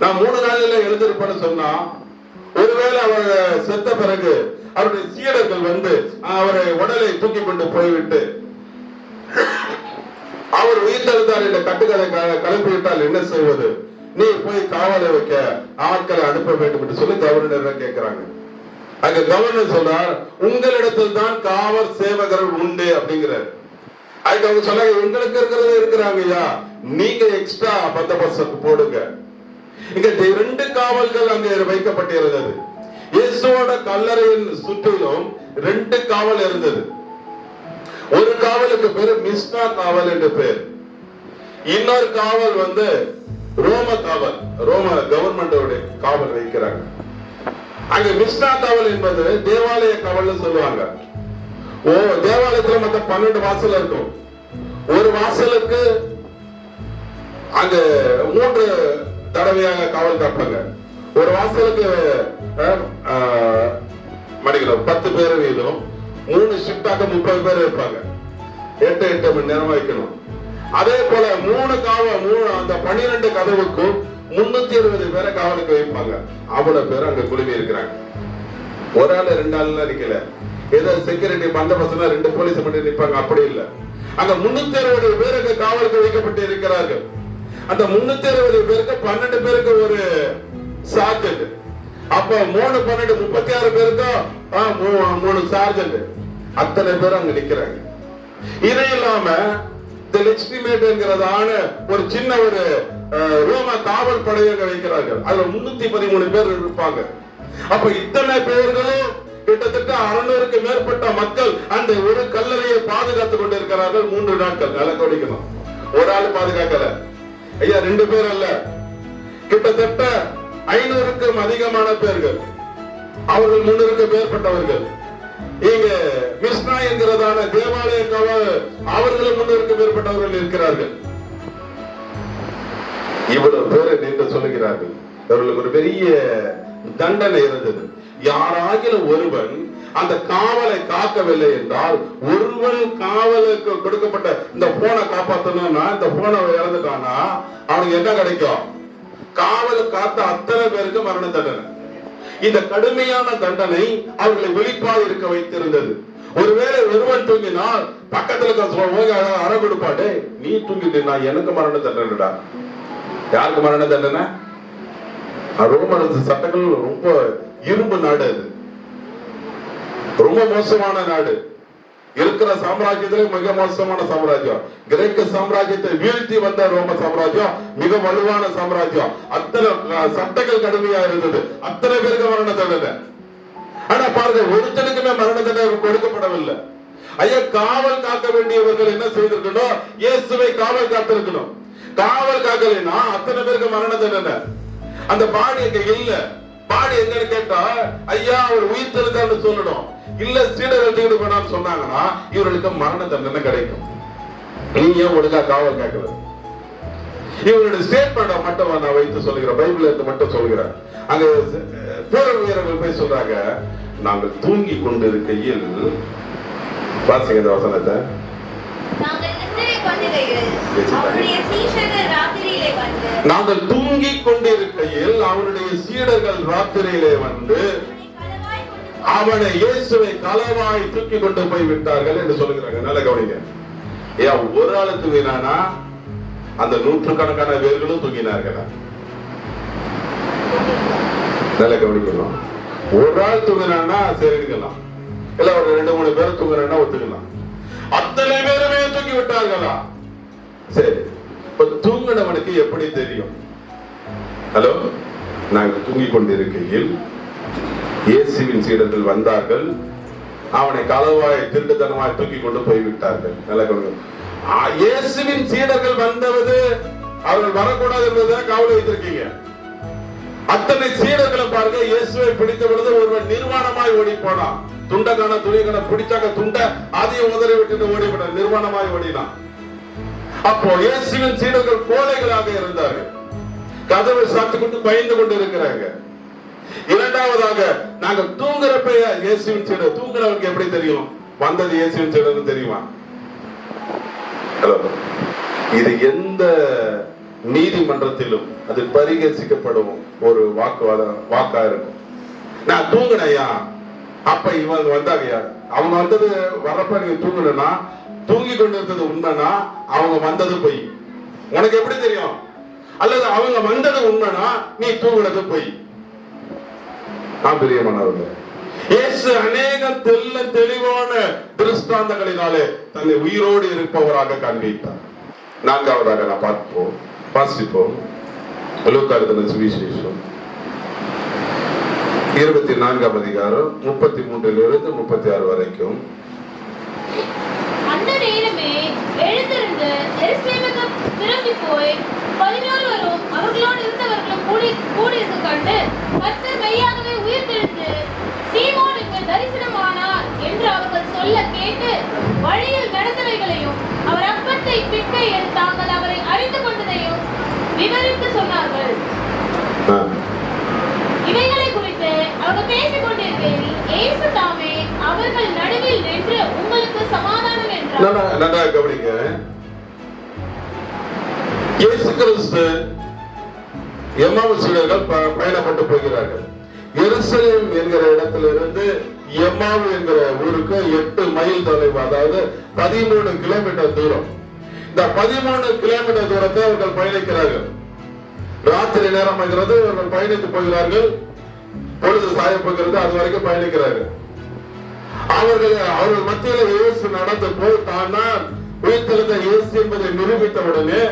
நான் 3 நாளில எழுந்திருப்பேன்னு சொன்னா, ஒருவேளை அவர் செத்த பிறகு அவருடைய சீடர்கள் வந்து அவரை உடலை தூக்கி கொண்டு போய்விட்டு அவர் உயிர்த்தெழுந்தார் என்ற கட்டுக்கதை கலப்பிவிட்டால் என்ன செய்வது? நீ போய் காவலை வைக்க ஆட்களை அனுப்ப வேண்டும் என்று சொல்லி கவர்னர் கேட்கிறாங்க. அங்க கவர்னர் சொல்றார், உங்களிடத்தில் தான் காவல் சேவகர்கள் உண்டு அப்படிங்கிறார். அதுக்கு அவங்க சொன்னாங்க, உங்களுக்கு இருக்கிறது இருக்கிறாங்கய்யா, நீங்க எக்ஸ்ட்ரா பந்தோபஸ்து போடுங்க. இங்க 2 காவல்கள் அங்க வைக்கப்பட்டிருந்தது. இயேசுவோட கல்லறையின் சுற்றிலும் 2 காவல் இருந்தது. ஒரு காவலுக்கு பேரு மிஸ்னா காவல் என்று பேர். இன்னொரு காவல் வந்து ரோம காவல், ரோம கவர்மெண்டோட காவல் வைக்கிறாங்க. அங்க மிஸ்னா காவல் என்பது தேவாலய காவல் சொல்லுவாங்க. தேவாலயத்துல மொத்தம் 12 வாசல் இருக்கும். ஒரு வாசலுக்கு அங்க 3 தடவையாக காவல் காப்பாங்க. ஒரு வாசலுக்கு 10 பேர் வீதம், 3 ஷிப்டாக 30 பேர் இருப்பாங்க. 8 மணி நேரம் வைக்கணும். அதே போல 3 அந்த 12 கதவுக்கும் 320 பேரை காவலுக்கு வைப்பாங்க. அவ்வளவு பேர் அங்க குழுமி இருக்கிறாங்க. ஒரு ஆள் 2 ஆள் நிக்கல. ஏதோ செக்யூரிட்டி பந்தோபஸ்துனா 2 போலீஸ் மட்டும் நிற்பாங்க, அப்படி இல்ல. அங்க 360 பேர் அங்க காவலுக்கு வைக்கப்பட்டு இருக்கிறார்கள். அந்த 360 பேருக்கு 12 பேருக்கு ஒரு சார்ஜென்ட். அப்ப 3 12 36 பேருக்கும் 3 சார்ஜென்ட். அத்தனை பேர் அங்க நிக்கிறாங்க. இது இல்லாம லெஜிட்டிமேட் என்கிறதான ஒரு சின்ன ஒரு ரோம காவல் படையங்க வைக்கிறார்கள். அதுல 313 பேர் இருப்பாங்க. அப்ப இத்தனை பேர்களும் கிட்டத்தட்ட 600க்கு மேற்பட்ட மக்கள் அந்த ஒரு கல்லறையை பாதுகாத்துக் கொண்டிருக்கிறார்கள் 3 நாட்கள். நல்லா கவனிக்கணும். ஒரு ஆள் பாதுகாக்கல ஐயா, 2 பேர் அல்ல, கிட்டத்தட்ட 500க்கும் அதிகமான பேர்கள், அவர்கள் 300க்கு மேற்பட்டவர்கள். இங்க மிஸ்னா என்கிறதான தேவாலய காவல், அவர்களும் 300க்கு மேற்பட்டவர்கள் இருக்கிறார்கள். இவ்வளவு பேரை நின்று சொல்லுகிறார்கள். அவர்களுக்கு ஒரு பெரிய தண்டனை இருந்தது. யாராகிலும் ஒருவன் அந்த காவலை காக்கவில்லை என்றால், ஒருவன் காவலுக்கு கொடுக்கப்பட்ட இந்த போனை காப்பாற்றணும்னா, இந்த போனை இறந்துட்டானா அவனுக்கு என்ன கிடைக்கும்? காவலை காத்த அத்தனை பேருக்கு மரண தண்டனை. இந்த கடுமையான தண்டனை அவர்களை விழிப்பாக இருக்க வைத்திருந்தது. ஒருவேளை ஒருவன் தூங்கினால் பக்கத்துல அற கொடுப்பாட்டே, நீ தூங்கிட்டு எனக்கு மரண தண்டனைடா. யாருக்கு மரண தண்டனை? ரோம சட்டங்கள் ரொம்ப இரும்பு நாடு, அது ரொம்ப மோசமான நாடு. இருக்கிற சாம்ராஜ்யத்திலே மிக மோசமான சாம்ராஜ்யம். கிரேக்க சாம்ராஜ்யத்தை வீழ்த்தி வந்த ரோம சாம்ராஜ்யம் மிக வலுவான சாம்ராஜ்யம். அத்தனை சட்டங்கள் கடுமையா இருந்தது, அத்தனை பேருக்கு மரண தண்டனை. ஆனா பாருங்க, ஒருத்தனுக்குமே மரண தண்டனை கொடுக்கப்படவில்லை. ஐயா, காவல் காக்க வேண்டியவர்கள் என்ன செய்திருக்கணும்? இயேசுவை காவல் காத்திருக்கணும். காவல் காக்கலைன்னா அத்தனை பேருக்கு மரண தண்டனை. அந்த பாடி எங்க இல்ல, பாடி எங்கன்னு கேட்டா ஐயா அவர் உயிர் தெழுந்தான்னு சொல்லணும். இல்ல சீடர்கள் தூக்கிட்டு போனான்னு சொன்னாங்கன்னா இவர்களுக்கு மரண தண்டனை கிடைக்கும். நீ ஏன் ஒழுங்கா காவல் காக்கல? இவருடைய ஸ்டேட்மெண்ட மட்டும் நான் வைத்து சொல்லுகிறேன், பைபிள் எடுத்து மட்டும் சொல்கிறேன். அங்க போர் வீரர்கள் போய் சொல்றாங்க, நாங்கள் தூங்கி கொண்டிருக்கையில், வாசிங்க இந்த வசனத்தை. நாங்கள் தூங்கிக் கொண்டிருக்கையில் அவனுடைய சீடர்கள் ராத்திரியிலே வந்து அவனை இயேசுவை களவாய் தூக்கி கொண்டு போய் விட்டார்கள் என்று சொல்லுகிறாங்க. நல்ல கவனிங்க. ஏன் ஒரு ஆளு தூங்கினானா அந்த நூற்றுக்கணக்கான பேர்களும் தூங்கினார்களா? நல்ல கவனிக்கணும். ஒரு ஆள் தூங்கினான்னா சரிக்கலாம், இல்ல ஒரு 2-3 பேர் தூங்குறான்னா ஒத்துக்கலாம். அத்தனை பேருமே தூக்கி விட்டார்களா? சரி, இப்ப தூங்கினவனுக்கு எப்படி தெரியும்? ஹலோ, நாங்கள் தூங்கிக் கொண்டிருக்கையில் இயேசுவின் சீடர்கள் வந்தார்கள், அவனை களவாய் திருட்டுத்தனமாய் தூக்கி கொண்டு போய்விட்டார்கள். நல்ல கவனிக்கணும். இயேசுவின் சீடர்கள் வந்தவது அவர்கள் வரக்கூடாது என்பதை காவல் வைத்திருக்கீங்க. அத்தனை சீடர்களை பாருங்க, இயேசுவை பிடித்த பொழுது ஒருவன் நிர்வாணமாய் ஓடி போனான். துண்டக்கான துணிகனை பிடிச்சாக்க துண்ட அதையும் உதறி விட்டு ஓடிவிட நிர்வாணமாய் ஓடினான். அப்போ இயேசுவின் சீடர்கள் கோழைகளாக இருந்தார்கள், கதவை சாத்து கொண்டு பயந்து கொண்டு இருக்கிறாங்க. இரண்டாவதாக, நாங்கள் தூங்குறப்ப இயேசுவின் சீடர், தூங்குறவனுக்கு எப்படி தெரியும் வந்தது இயேசுவின் சீடர்னு தெரியுமா? இது எந்த நீதிமன்றத்திலும் அது பரிகரிக்கப்படும் ஒரு வாக்கா இருக்கும். நான் தூங்கினையா, அப்ப இவங்க வந்தாங்கயா, அவங்க வந்தது வரப்ப நீங்க தூங்குனா, தூங்கி கொண்டு இருந்தது உண்மைனா அவங்க வந்தது பொய். உனக்கு எப்படி தெரியும்? அல்லது அவங்க வந்தது உண்மைனா நீ தூங்குனது பொய். பிரியமானவர்களே, இயேசு அநேக தெளிவான திருஷ்டாந்தங்களினாலே தன்னை உயிரோடு இருப்பவராக காண்பித்தார். நான்காவதாக நான் வாசிப்போம். லூக்கா எழுதின சுவிசேஷம் 24ஆம் அதிகாரம் 33 to 36 வரைக்கும். அந்த நேரமே எழுந்திருந்து எருசலேமுக்கு திரும்பி போய் 11 அவர்களோடு இருந்தவர்களும் கூடியது கண்டு, கர்த்தர் மெய்யாகவே உயிர்த்தெழுந்து சீமோனுக்கு தரிசனமானார் என்று அவர்கள் சொல்ல கேட்டு, வழியில் நடந்தவைகளையும் அவர் அப்பத்தை பிட்கையில் தாங்கள் அவரை அறிந்து கொண்டதையும் விவரித்து சொன்னார்கள். இவைகளை குறித்து அவங்க பேசிக் கொண்டிருக்கையில் இயேசு தாமே அவர்கள் நடுவில் நின்று உங்களுக்கு சமாதானம் என்றார். நல்லா கவனிங்க. இயேசு கிறிஸ்து எம்மாவு சீடர்கள் பயணப்பட்டு போகிறார்கள். எருசலேம் என்கிற இடத்திலிருந்து எம்மாவு என்கிற ஊருக்கு 8 மைல் தொலைவு, அதாவது 13 கிலோமீட்டர் தூரம். இந்த 13 கிலோமீட்டர் தூரத்தை அவர்கள் பயணிக்கிறார்கள். ராத்திரி நேரம் ஆகிறது, அவர்கள் பயணித்து போகிறார்கள். பொழுது சாய போகிறது, அது வரைக்கும் பயணிக்கிறார்கள். அவர்கள் மத்தியில இயேசு நடந்து போய் தானா உயிர்த்தெழுந்த இயேசு என்பதை நிரூபித்த உடனே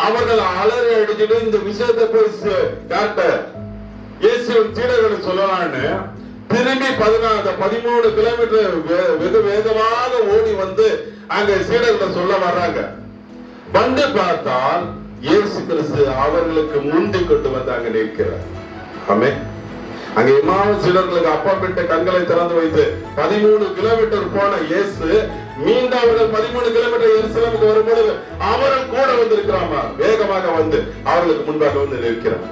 அவர்கள் அலறி அடிச்சுட்டு இந்த விஷயத்தை போய் காட்ட இயேசுவின் சீடர்களை சொல்லலான்னு திரும்பி 13 கிலோமீட்டர் வெகு வேகமாக ஓடி வந்து அங்க சீடர்களை சொல்ல வர்றாங்க. வந்து பார்த்தால் இயேசு கிறிஸ்து அவர்களுக்கு முந்தி கொண்டு வந்து அங்க நிற்கிறார். ஆமென். அங்க எம்மாவு சீடர்களுக்கு அப்பமிட்ட கண்களை திறந்து வைத்து 13 கிலோமீட்டர் போன இயேசு மீண்டும் அவர்கள் 13 கிலோமீட்டர் எருசலேமுக்கு வரும்போது அவரும் கூட வந்திருக்கிறாமா, வேகமாக வந்து அவர்களுக்கு முன்பாக வந்து நிற்கிறார்.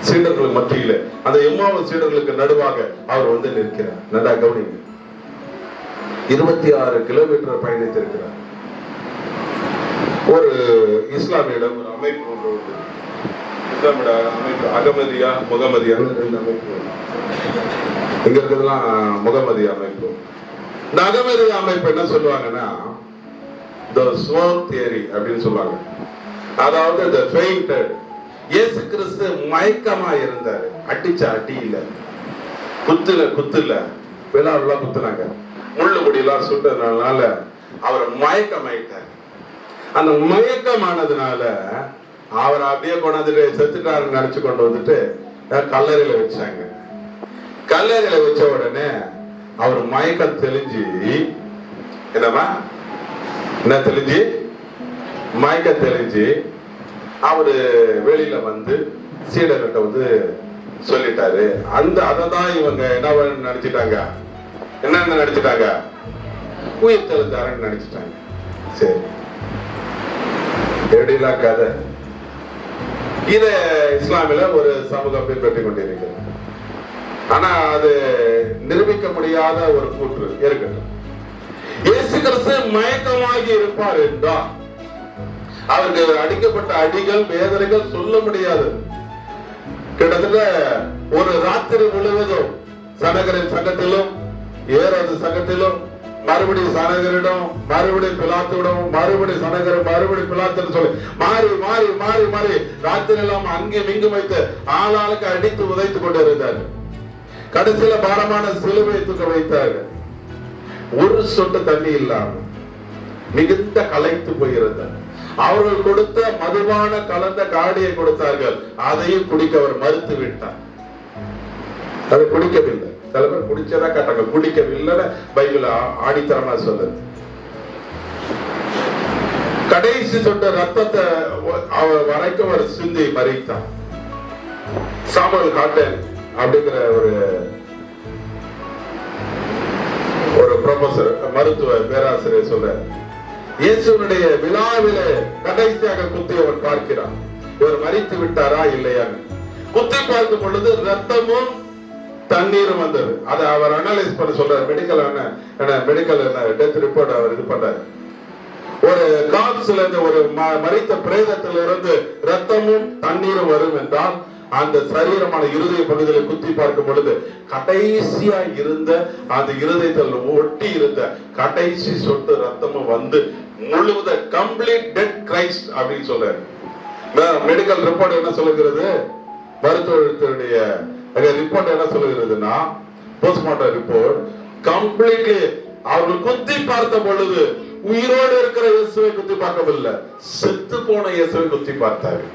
சீடர்களுக்கு மத்தியில அந்த எம்மாவு சீடர்களுக்கு நடுவாக அவர் வந்து நிற்கிறார். நல்லா கவனிங்க. 26 கிலோமீட்டர் பயணித்திருக்கிறார். ஒரு இஸ்லாமியிடம் ஒரு அமைப்பு ஒன்று உண்டு. இஸ்லாமிய அமைப்பு அகமதியா முகமதியான்னு 2 அமைப்பு. இங்க இருக்கிறதுலாம் முகமதியா அமைப்பு. இந்த அகமதியா அமைப்பு என்ன சொல்லுவாங்கன்னா, the swarm theory அப்படின்னு சொல்லுவாங்க. அதாவது the fainted, இயேசு கிறிஸ்து மயக்கமா இருந்தாரு. அடிச்ச அடி இல்ல, குத்துல விழாவெல்லாம் குத்துனாங்க, முள்ளு முடியெல்லாம் சுட்டதுனால அவர் மயக்கமாயிட்டார். அந்த மயக்கமானதுனால அவர் அப்படியே கொண்டாந்துட்டு செத்துட்டாருன்னு நினைச்சு கொண்டு வந்துட்டு கல்லறையில வச்சாங்க. கல்லறையில வச்ச உடனே அவர் மயக்கம் தெளிஞ்சு என்ன தெளிஞ்சு மயக்கம் தெளிஞ்சு அவரு வெளியில வந்து சீடர்கிட்ட வந்து சொல்லிட்டாரு. அததான் இவங்க என்ன நினைச்சிட்டாங்க உயிர் தெளிந்தாருன்னு நினைச்சிட்டாங்க. சரி, எப்படிலாம் கதை. இத இஸ்லாமில ஒரு சமூகம் பின்பற்றி கொண்டிருக்கிறது. ஆனா அது நிரூபிக்க முடியாத ஒரு கூற்று இருக்கட்டும். இயேசு கிறிஸ்து மயக்கமாகி இருப்பார் என்றால் அவருக்கு அடிக்கப்பட்ட அடிகள் வேதனைகள் சொல்ல முடியாது. கிட்டத்தட்ட ஒரு ராத்திரி முழுவதும் சனகரின் சங்கத்திலும் ஏறது சங்கத்திலும் மறுபடியும் சனகரிடம் மறுபடியும் பிலாத்துவிடம் மறுபடியும் சனகர் மறுபடியும் பிலாத்துன்னு சொல்லி மாறி மாறி மாறி மாறி ராத்திரி எல்லாம் அங்கேயும் இங்கும் வைத்து ஆளாளுக்கு அடித்து உதைத்துக் கொண்டு இருந்தார். கடைசியில பாரமான சிலுவை தூக்க வைத்தார்கள். ஒரு சொட்டு தண்ணி இல்லாம மிகுந்த களைத்து போயிருந்தார். அவர்கள் கொடுத்த மதுபான கலந்த காடியை கொடுத்தார்கள், அதையும் குடிக்க அவர் மறுத்து விட்டார். அதை குடிக்கவில்லை. சில பேர் குடிச்சதா கேட்டாங்க, குடிக்கவில்லை பைபிள் ஆணித்தரமா சொல்லுது. கடைசி சொட்ட ரத்தத்தை அவர் வரைக்கும் அவர் சிந்தி மறித்தார். சாமுவேல் காட்டன் அப்படிங்கிற ஒரு ப்ரொஃபசர் மருத்துவ பேராசிரியர் சொல்ற, இயேசுனுடைய விழாவில கடைசியாக குத்தி அவர் பார்க்கிறார், இவர் மரித்து விட்டாரா இல்லையான்னு. குத்தி பார்க்கும் பொழுது ரத்தமும் தண்ணீரும் வந்தது. அதை அவர் அனலைஸ் பண்ண சொல்றாரு. மெடிக்கல் டெத் ரிப்போர்ட் அவர் இது பண்றாரு. ஒரு காப்ஸ்ல இருந்து ஒரு மரித்த பிரேதத்திலிருந்து ரத்தமும் தண்ணீரும் வரும் என்றால் அந்த சரீரமான இருதய பகுதியில குத்தி பார்க்கும் பொழுது கடைசியா இருந்த அந்த இருதயத்தில் ஒட்டி இருந்த கடைசி சொட்டு ரத்தமும் வந்து முழுவத கம்ப்ளீட் டெட் கிரைஸ்ட் அப்படின்னு சொல்றாரு. மெடிக்கல் ரிப்போர்ட் என்ன சொல்லுகிறது, மருத்துவத்துடைய ரிப்போர்ட் என்ன சொல்லுகிறதுனா, போஸ்ட்மார்ட்டம் ரிப்போர்ட் கம்ப்ளீட்லி அவர்கள் குத்தி பார்த்த பொழுது உயிரோடு இருக்கிற இயேசுவை குத்தி பார்க்கவில்லை, செத்து போன இயேசுவை குத்தி பார்த்தார்கள்.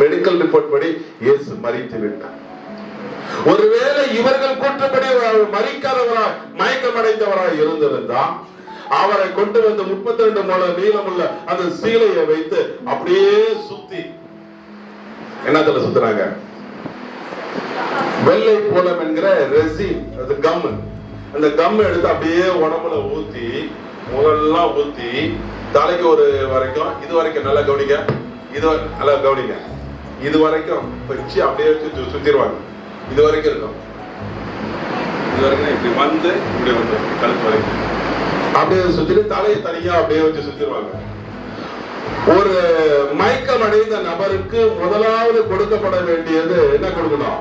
மெடிக்கல் ரிப்போர்ட் படி இயேசு மரித்து விட்டார். ஒருவேளை இவர்கள் கூற்றப்படி மரிக்காதவராய் மயக்கமடைந்தவராய் இருந்திருந்தா அவரை கொண்டு வந்து 32 முழம் நீளமுள்ள அந்த சீலையை வைத்து அப்படியே சுத்தி என்னத்துல சுத்துறாங்க, வெள்ளை போலம் என்கிற ரெசின், அது கம், அந்த கம் எடுத்து அப்படியே உடம்புல ஊத்தி முகெல்லாம் ஊத்தி தலைக்கு ஒரு வரைக்கும் இது வரைக்கும் நல்லா கவனிங்க, இது நல்லா கவனிங்க, இது வரைக்கும் வச்சு அப்படியே வச்சு சுத்திடுவாங்க. இது வரைக்கும் இருக்கும், இது வரைக்கும் இப்படி வந்து இப்படி வந்து கழுத்து வரைக்கும் அப்படியே சுத்திட்டு தலையை தனியா அப்படியே வச்சு சுத்திடுவாங்க. ஒரு மயக்கம் அடைந்த நபருக்கு முதலாவது கொடுக்கப்பட வேண்டியது என்ன கொடுக்கணும்,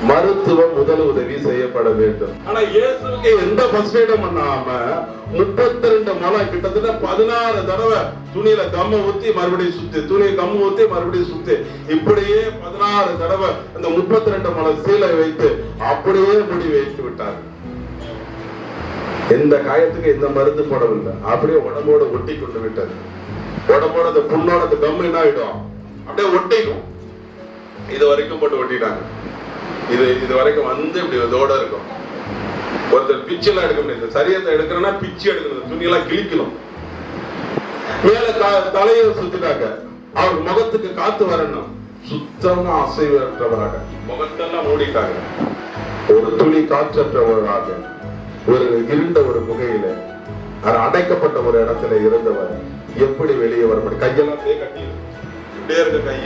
மருத்துவ முதல் உதவி செய்யப்பட வேண்டும். ஆனா இயேசுவுக்கு எந்த ஃபர்ஸ்ட் எய்டும் பண்ணாம 32 முழம் கிட்டத்தட்ட 16 தடவை துணியில கம்ம ஊத்தி மறுபடியும் சுத்தி, துணியை கம்ம ஊத்தி மறுபடியும் சுத்தி, இப்படியே 16 தடவை அந்த 32 முழம் சீலை வைத்து அப்படியே முடி வைத்து விட்டார். எந்த காயத்துக்கு எந்த மருந்து போடவில்லை, அப்படியே உடம்போட ஒட்டி கொண்டு விட்டது. உடம்போட அந்த புண்ணோட அந்த கம்மு என்ன ஆயிடும், அப்படியே ஒட்டிக்கும். இது வரைக்கும் போட்டு ஒட்டிட்டாங்க. இது வரைக்கும் வந்து இப்படி இதோட இருக்கும். ஒருத்தர் பிச்செல்லாம் எடுக்க முடியாது, சரியத்தை எடுக்கணும்னா பிச்சு எடுக்கணும், துணியெல்லாம் கிழிக்கணும். மேல தலையை சுத்திட்டாங்க. அவர் முகத்துக்கு காத்து வரணும், சுத்தமா அசைவற்றவராக முகத்தெல்லாம் மூடிட்டாங்க. ஒரு துளி காற்றற்றவராக ஒரு இருண்ட ஒரு முகையில அடைக்கப்பட்ட ஒரு இடத்துல இருந்தவர் எப்படி வெளியே வர முடியும்? கையெல்லாம் கட்டி இப்படியே இருக்க, கை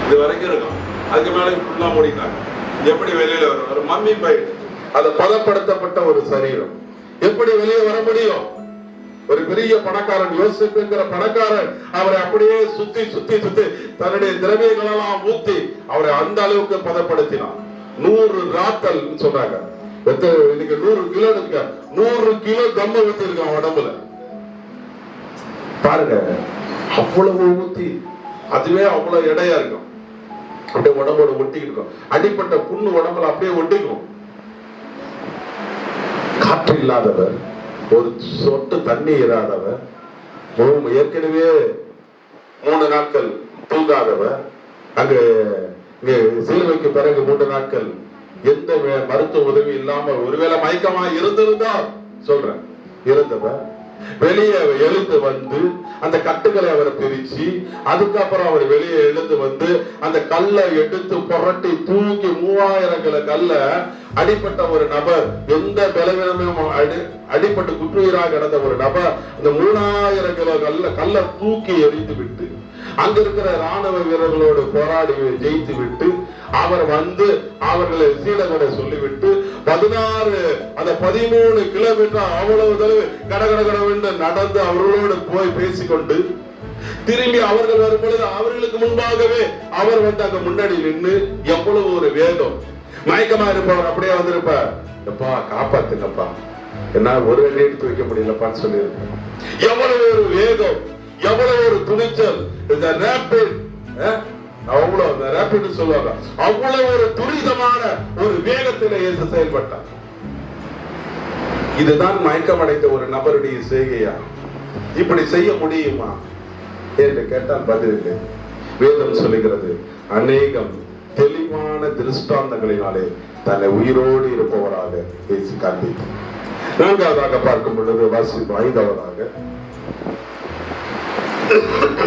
இது வரைக்கும் இருக்கும், அதுக்கு மேல ஃபுல்லா மூடிட்டாங்க. எப்படி வெளியில வரும்? ஒரு மம்மி பைட், அது பதப்படுத்தப்பட்ட ஒரு சரீரம் எப்படி வெளியே வர முடியும்? ஒரு பெரிய பணக்காரன், யோசிப்புங்கிற பணக்காரன் அவரை அப்படியே சுத்தி சுத்தி சுத்தி தன்னுடைய திரவியங்களெல்லாம் ஊத்தி அவரை அந்த அளவுக்கு பதப்படுத்தினான். 100 ராத்தல் சொல்றாங்க. இன்னைக்கு 100 கிலோ இருக்க, 100 கிலோ கம்ம ஊத்தி இருக்கான் உடம்புல. பாருங்க, அவ்வளவு ஊத்தி அதுவே அவ்வளவு எடையா இருக்கும். அப்படியே உடம்போட ஒட்டிக்கிட்டு இருக்கும். அடிப்பட்ட புண்ணு உடம்புல அப்படியே ஒட்டிக்கும். காற்று இல்லாதவர், ஒரு சொட்டு தண்ணி இராதவர், ஏற்கனவே 3 நாட்கள் தூங்காதவர், அங்க சிலுவைக்கு பிறகு 3 நாட்கள் எந்த மருத்துவ உதவி இல்லாமல் ஒருவேளை மயக்கமா இருந்திருந்தா சொல்றேன் இருந்தவர் வெளியே எழுந்து வந்து அந்த கட்டுகளை அவர் பிரிச்சு, அதுக்கப்புறம் அவர் வெளியே எழுந்து வந்து அந்த கல்லை எடுத்து புரட்டி தூக்கி 3000 கிலோ கல்ல அடிப்பட்ட ஒரு நபர், எந்த பலவீனமும் அடிப்பட்டு குற்றுயிராக கிடந்த ஒரு நபர் அந்த 3000 கிலோ கல்லை தூக்கி எறிந்து விட்டு அங்க இருக்கிற ராணுவ வீரர்களோடு போராடி ஜெயித்து விட்டு அவர் வந்து அவர்களை சீடர்களை சொல்லிவிட்டு 13 கிலோமீட்டர் அவ்வளவு தடவை கடகடகடவென்று நடந்து அவர்களோடு போய் பேசிக்கொண்டு திரும்பி அவர்கள் வரும் பொழுது அவர்களுக்கு முன்பாகவே அவர் வந்து அங்க முன்னாடி நின்று எவ்வளவு ஒரு வேகம், மயக்கமா இருப்பவர் அப்படியே வந்திருப்பார், எப்பா காப்பாத்துங்கப்பா, என்ன ஒரு அடி எடுத்து வைக்க முடியலப்பான்னு சொல்லியிருப்பார். எவ்வளவு ஒரு வேகம், எவ்வளவு ஒரு துணிச்சல், இந்த ரேபிட் அவ்வளவு ரேபிட் சொல்லுவாங்க, அவ்வளவு ஒரு துரிதமான ஒரு வேகத்திலே இயேசு செயல்பட்டார். இதுதான் மயக்கமடைந்த ஒரு நபருடைய செய்கையா? இப்படி செய்ய முடியுமா என்று கேட்டால் பதில் இல்லை. வேதம் சொல்லுகிறது, அநேகம் தெளிவான திருஷ்டாந்தங்களினாலே தன்னை உயிரோடு இருப்பவராக இயேசு காண்பித்தார். 4வதாக பார்க்கும் பொழுது வாசிப்பு 5வதாக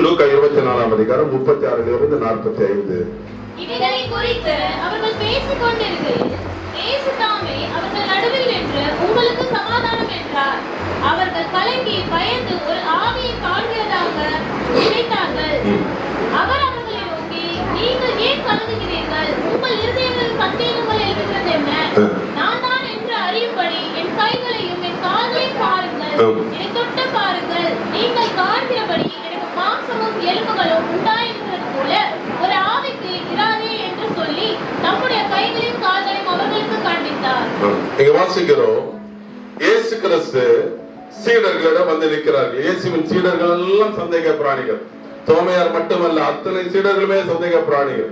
லூக்கா 24ஆம் அதிகாரம் 36 45. இவைகளை குறித்து அவர்கள் பேசிக் கொண்டிருக்கையில் இயேசு தாமே அவர்கள் நடுவில் நின்று உங்களுக்கு சமாதானம் என்றார். அவர்கள் கலங்கி பயந்து ஒரு ஆவியை காண்கிறதாக நினைத்தார்கள். அவர் அவர்களை நோக்கி, நீங்கள் ஏன் கலங்குகிறீர்கள்? உங்கள் இருதயங்களில் சந்தேகங்கள் எழுகிறது என்ன? நான் தான் என்று அறியும்படி என் கைகளையும் என் கால்களையும் பாருங்கள், என்னை தொட்டு பாருங்கள். நீங்கள் காண்கிறபடி எனக்கு மாம்சமும் எலும்புகளும் உண்டாயிருக்கிறது போல ஒரு ஆவிக்கு இராதே என்று சொல்லி நம்முடைய கைகளையும் கால்களையும் அவர்களுக்கு காண்பித்தார். இங்க வாசிக்கிறோம், இயேசு கிறிஸ்து சீடர்களிடம் வந்து நிற்கிறார்கள். இயேசுவின் சீடர்கள் எல்லாம் சந்தேக பிராணிகள். தோமையார் மட்டுமல்ல, அத்தனை சீடர்களுமே சந்தேக பிராணிகள்.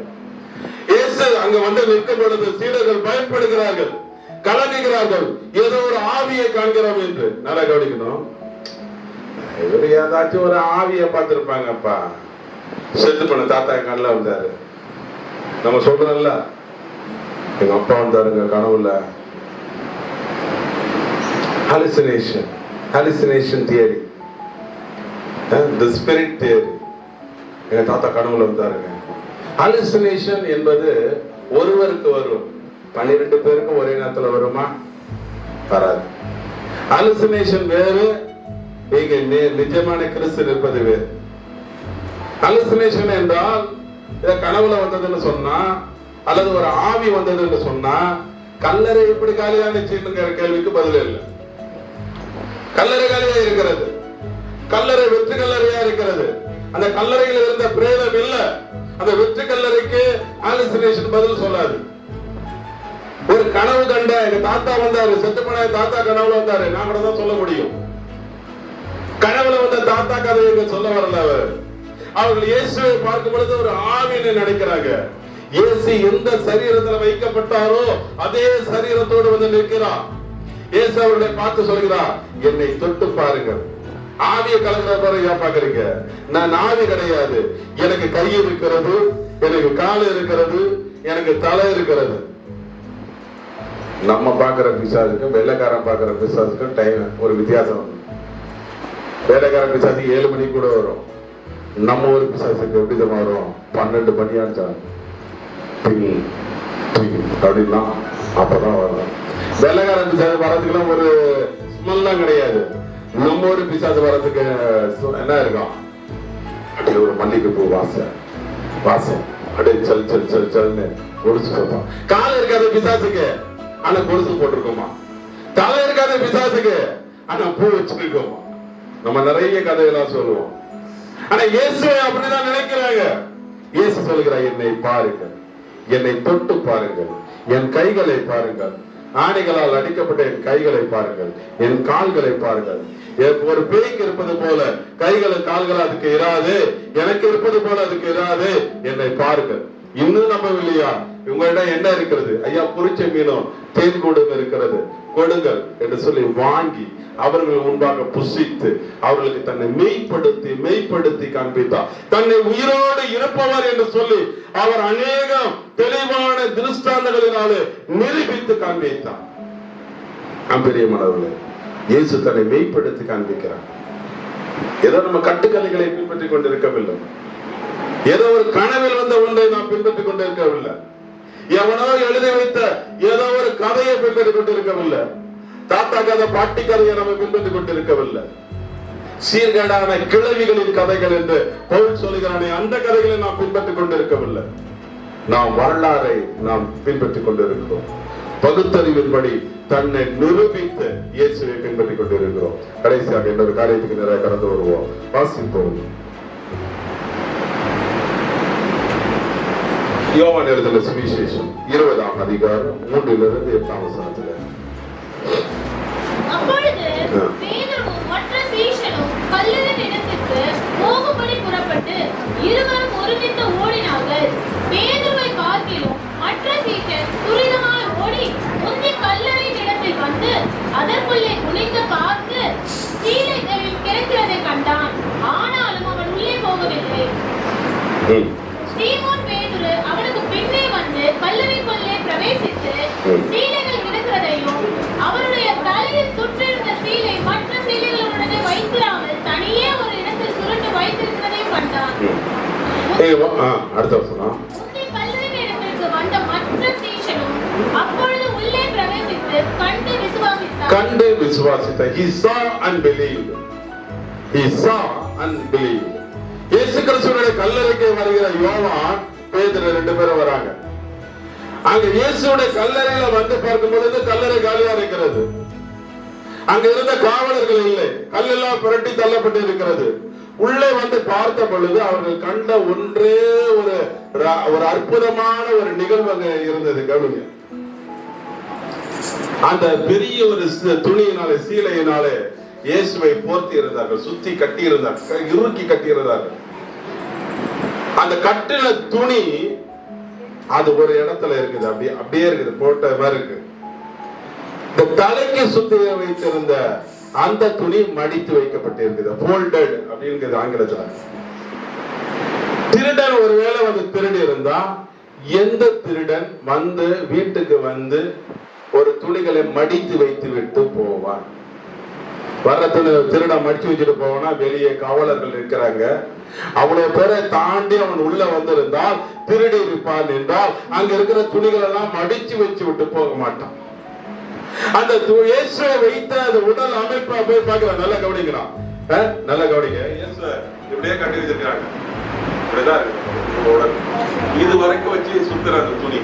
இயேசு அங்க வந்து நிற்கும் பொழுது சீடர்கள் பயப்படுகிறார்கள், கலங்குகிறார்கள், ஏதோ ஒரு ஆவியை காண்கிறோம் என்று. நல்லா கவனிக்கணும், இவர் ஏதாச்சும் ஒரு ஆவியை பார்த்திருப்பாங்கப்பா. செத்து பண்ண தாத்தா என் கண்ணில் வந்தாரு, நம்ம சொல்றோம்ல, எங்க அப்பா வந்தாருங்க கனவுல. ஹாலுசினேஷன் தியரி, தி ஸ்பிரிட் தியரி. எங்க தாத்தா கனவுல வந்தாருங்க. ஹாலுசினேஷன் என்பது ஒருவருக்கு வரும், 12 பேருக்கு ஒரே நேரத்தில் வருமா? வராது. ஹாலுசினேஷன் வேறு, இங்க நிஜமான கிறிஸ்து இருப்பது வேறு. ஹாலுசினேஷன் என்றால் கனவுல வந்ததுன்னு சொன்னா, அல்லது ஒரு ஆவி வந்ததுன்னு சொன்னா, கல்லறை எப்படி காலியானுச்சுங்கிற கேள்விக்கு பதில் இல்லை. கல்லறை காலியா இருக்கிறது, கல்லறை வெற்று கல்லறையா இருக்கிறது. அந்த கல்லறையில் இருந்த பிரேதம் இல்ல, அந்த வெற்று கல்லறைக்கு ஹாலுசினேஷன் பதில் சொல்லாது. ஒரு கனவு கண்ட எங்க தாத்தா வந்தாரு, செத்து போன தாத்தா கனவுல வந்தாரு, நான் கூட தான் சொல்ல முடியும். கனவுல வந்த தாத்தா கதையை சொல்ல வரல அவர். அவர்கள் இயேசுவை பார்க்கும் பொழுது ஒரு ஆவின்னு நினைக்கிறாங்க. இயேசு எந்த சரீரத்துல வைக்கப்பட்டாரோ அதே சரீரத்தோடு வந்து நிற்கிறார். இயேசு அவர்களை பார்த்து சொல்கிறார், என்னை தொட்டு பாருங்கள். ஆவியை கலக்கிற பாருங்க, ஏன் பாக்குறீங்க? நான் ஆவி கிடையாது, எனக்கு கை இருக்கிறது, எனக்கு கால் இருக்கிறது, எனக்கு தலை இருக்கிறது. நம்ம பாக்குற பிசாசுக்கும் வெள்ளைக்காரன் பாக்குற பிசாசுக்கும் டைம் ஒரு வித்தியாசம். வேலைக்காரன் பிசாசு 7 மணிக்கு கூட வரும், நம்ம ஒரு பிசாசுக்கு எப்படி தான் வரும்? 12 மணியாச்சா அப்படின்னா அப்பதான் வரும். வெள்ளைக்காரன் பிசாசு வரதுக்குலாம் ஒரு ஸ்மெல்லாம் கிடையாது. நம்ம ஒரு பிசாசு வரதுக்கு என்ன இருக்கும்? அப்படியே ஒரு மல்லிகைப்பூ வாசம் அப்படியே சல் சல் சல் சல்னு கொலுசு சொல்றோம். கால் இருக்காத பிசாசுக்கு ஆனா கொலுசு போட்டிருக்கோமா? தலை இருக்காத பிசாசுக்கு ஆனா பூ வச்சிருக்கோமா? நம்ம நிறைய கதையெல்லாம் சொல்லுவோம். ஆனா இயேசுவை அப்படிதான் நினைக்கிறாங்க. இயேசு சொல்கிறார், என்னை பாருங்கள், என்னை தொட்டு பாருங்கள், என் கைகளை பாருங்கள், ஆணிகளால் அடிக்கப்பட்ட என் கைகளை பாருங்கள், என் கால்களை பாருங்கள். ஒரு பேய்க்கு இருப்பது போல கைகளும் கால்கள் அதுக்கு இராது, எனக்கு இருப்பது போல அதுக்கு இராது, என்னை பாருங்கள். இன்னும் நம்பவில்லையா? உங்களிடம் என்ன இருக்கிறது? ஐயா, பொரிச்ச மீனும் தேன் கூடும் இருக்கிறது, கொடுங்கள் என்று சொல்லி வாங்கி அவர்கள் முன்பாக புசித்து அவர்களுக்கு தன்னை மெய்ப்படுத்தி காண்பித்தார். தன்னை உயிரோடு இருப்பவர் என்று சொல்லி அவர் அநேகம் தெளிவான திருஷ்டாந்தங்களினாலே நிரூபித்து காண்பித்தார். பெரியமானவர்களே, இயேசு தன்னை மெய்ப்படுத்தி காண்பிக்கிறார். ஏதோ நம்ம கட்டுக்கதைகளை பின்பற்றிக் கொண்டிருக்கவில்லை, ஏதோ ஒரு கனவில் வந்த ஒன்றை நாம் பின்பற்றிக் கொண்டிருக்கவில்லை, எவனோ எழுதி வைத்த ஏதோ ஒரு கதையை பின்பற்றிக் கொண்டிருக்கவில்லை, தாத்தா கதை பாட்டி கதையை நம்ம பின்பற்றிக் கொண்டிருக்கவில்லை, சீர்கேடான கிழவிகளின் கதைகள் என்று பவுல் சொல்கிறானே அந்த கதைகளை நாம் பின்பற்றிக் கொண்டிருக்கவில்லை. நாம் வரலாறை நாம் பின்பற்றிக் கொண்டிருக்கிறோம். பகுத்தறிவின்படி தன்னை நிரூபித்து இயேசுவை பின்பற்றிக் கொண்டிருக்கிறோம். கடைசியாக இன்னொரு காரியத்துக்கு நிறைய கடந்து வருவோம். வாசிப்போம். யோவான் எழுதின சுவிசேஷம் 20ஆம் அதிகாரம் 3 to 8 அப்பொழுது பேதுருவும் மற்ற சீஷனும் கல்லறையின் இடத்திற்கு போகும்படி புறப்பட்டு இருவரும் ஒருமித்து ஓடினார்கள். பேதுருவை பார்க்கிலும் மற்ற சீஷன் துரிதமாய் ஓடி முந்தி கல்லறையின் இடத்தில் வந்து அதற்குள்ளே குனிந்து பார்த்து சீலைகளில் கிடக்கிறதை கண்டான். ஆனாலும் அவன் உள்ளே போகவில்லை. சீமோன் பேதுரு அவனுக்கு பின்னே வந்து கல்லறைக்குள்ளே பிரவேசித்து சீலைகள் கிடக்கிறதையும் அவருடைய தலையில் சுற்றிருந்த சீலை மற்ற சீலைகளுடனே வைத்திராமல் தனியே ஒரு இடத்தில் சுருண்டு வைத்திருக்கிறதையும் கண்டான். முந்தி கல்லறையின் இடத்திற்கு வந்த மற்ற சீஷனும் அப்பொழுது உள்ளே பிரவேசித்து கண்டு விசுவாசித்தார். He saw and believed. He saw and believed. இயேசு கிறிஸ்துவினுடைய கல்லறைக்கு வருகிற யோவான் பேதுரு 2 பேரும் வராங்க. அங்க இயேசுடைய கல்லறையில வந்து பார்க்கும் பொழுது கல்லறை காலியா இருக்கிறது. அங்க இருந்த காவலர்கள் இல்லை, கல்லெல்லாம் புரட்டி தள்ளப்பட்டு இருக்கிறது. உள்ளே வந்து பார்த்த பொழுது அவர்கள் கண்ட ஒன்றே ஒரு அற்புதமான ஒரு நிகழ்வு அங்க இருந்தது. கவனிங்க, அந்த பெரிய ஒரு துணியினாலே சீலையினாலே இயேசுவை போர்த்தி இருந்தார்கள், சுத்தி கட்டி இருந்தார்கள், இறுக்கி கட்டி இருந்தார்கள். அந்த கட்டின துணி அது ஒரு இடத்துல இருக்குது, அப்படியே இருக்குது, போட்ட மாதிரி இருக்கு. இந்த தலைக்கு சுத்தி வைத்திருந்த அந்த துணி மடித்து வைக்கப்பட்டு இருக்குது, ஃபோல்டட் அப்படிங்கிறது ஆங்கிலத்துல. திருடன் ஒருவேளை வந்து திருடி இருந்தா எந்த திருடன் வந்து வீட்டுக்கு வந்து ஒரு துணிகளை மடித்து வைத்து விட்டு போவான்? வர்ற திருட மடிச்சு வச்சுட்டு போவானா? வெளியே காவலர்கள் இருக்கிறாங்க. அவ்வளவு பேரை தாண்டி அவன் உள்ள வந்திருந்தால் திருடி இருப்பான் என்றால் அங்க இருக்கிற துணிகள் எல்லாம் மடிச்சு வச்சு விட்டு போக மாட்டான். அந்த இயேசுவை வைத்த அந்த உடல் அமைப்பை போய் பார்க்கிற, நல்லா கவனிக்கிறான், நல்லா கவனிக்க. இயேசுவை இப்படியே கட்டி வச்சிருக்காங்க, இப்படிதான் உடல் இது வரைக்கும் வச்சு சுத்துற அந்த துணி.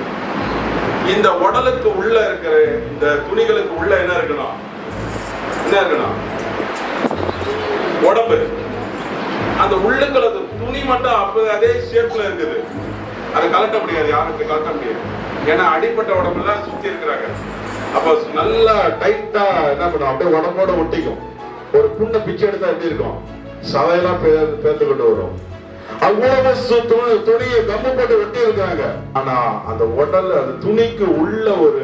இந்த உடலுக்கு உள்ள இருக்கிற இந்த துணிகளுக்கு உள்ள என்ன இருக்கணும்? உடம்பு. அந்த உள்ளுக்குள்ள துணி மட்டும் அப்ப அதே ஷேப்ல இருக்குது, அதை கலட்ட முடியாது, யாருக்கு கலட்ட முடியாது. ஏன்னா அடிப்பட்ட உடம்புல சுத்தி இருக்கிறாங்க. அப்ப நல்லா டைட்டா என்ன பண்ணும், அப்படியே உடம்போட ஒட்டிக்கும். ஒரு புண்ணை பிச்சை எடுத்தா எப்படி இருக்கும்? சதையெல்லாம் பேர்த்து கொண்டு வரும். அவ்வளவு துணியை கம்மு போட்டு வெட்டி இருக்காங்க. ஆனா அந்த உடல், அந்த துணிக்கு உள்ள ஒரு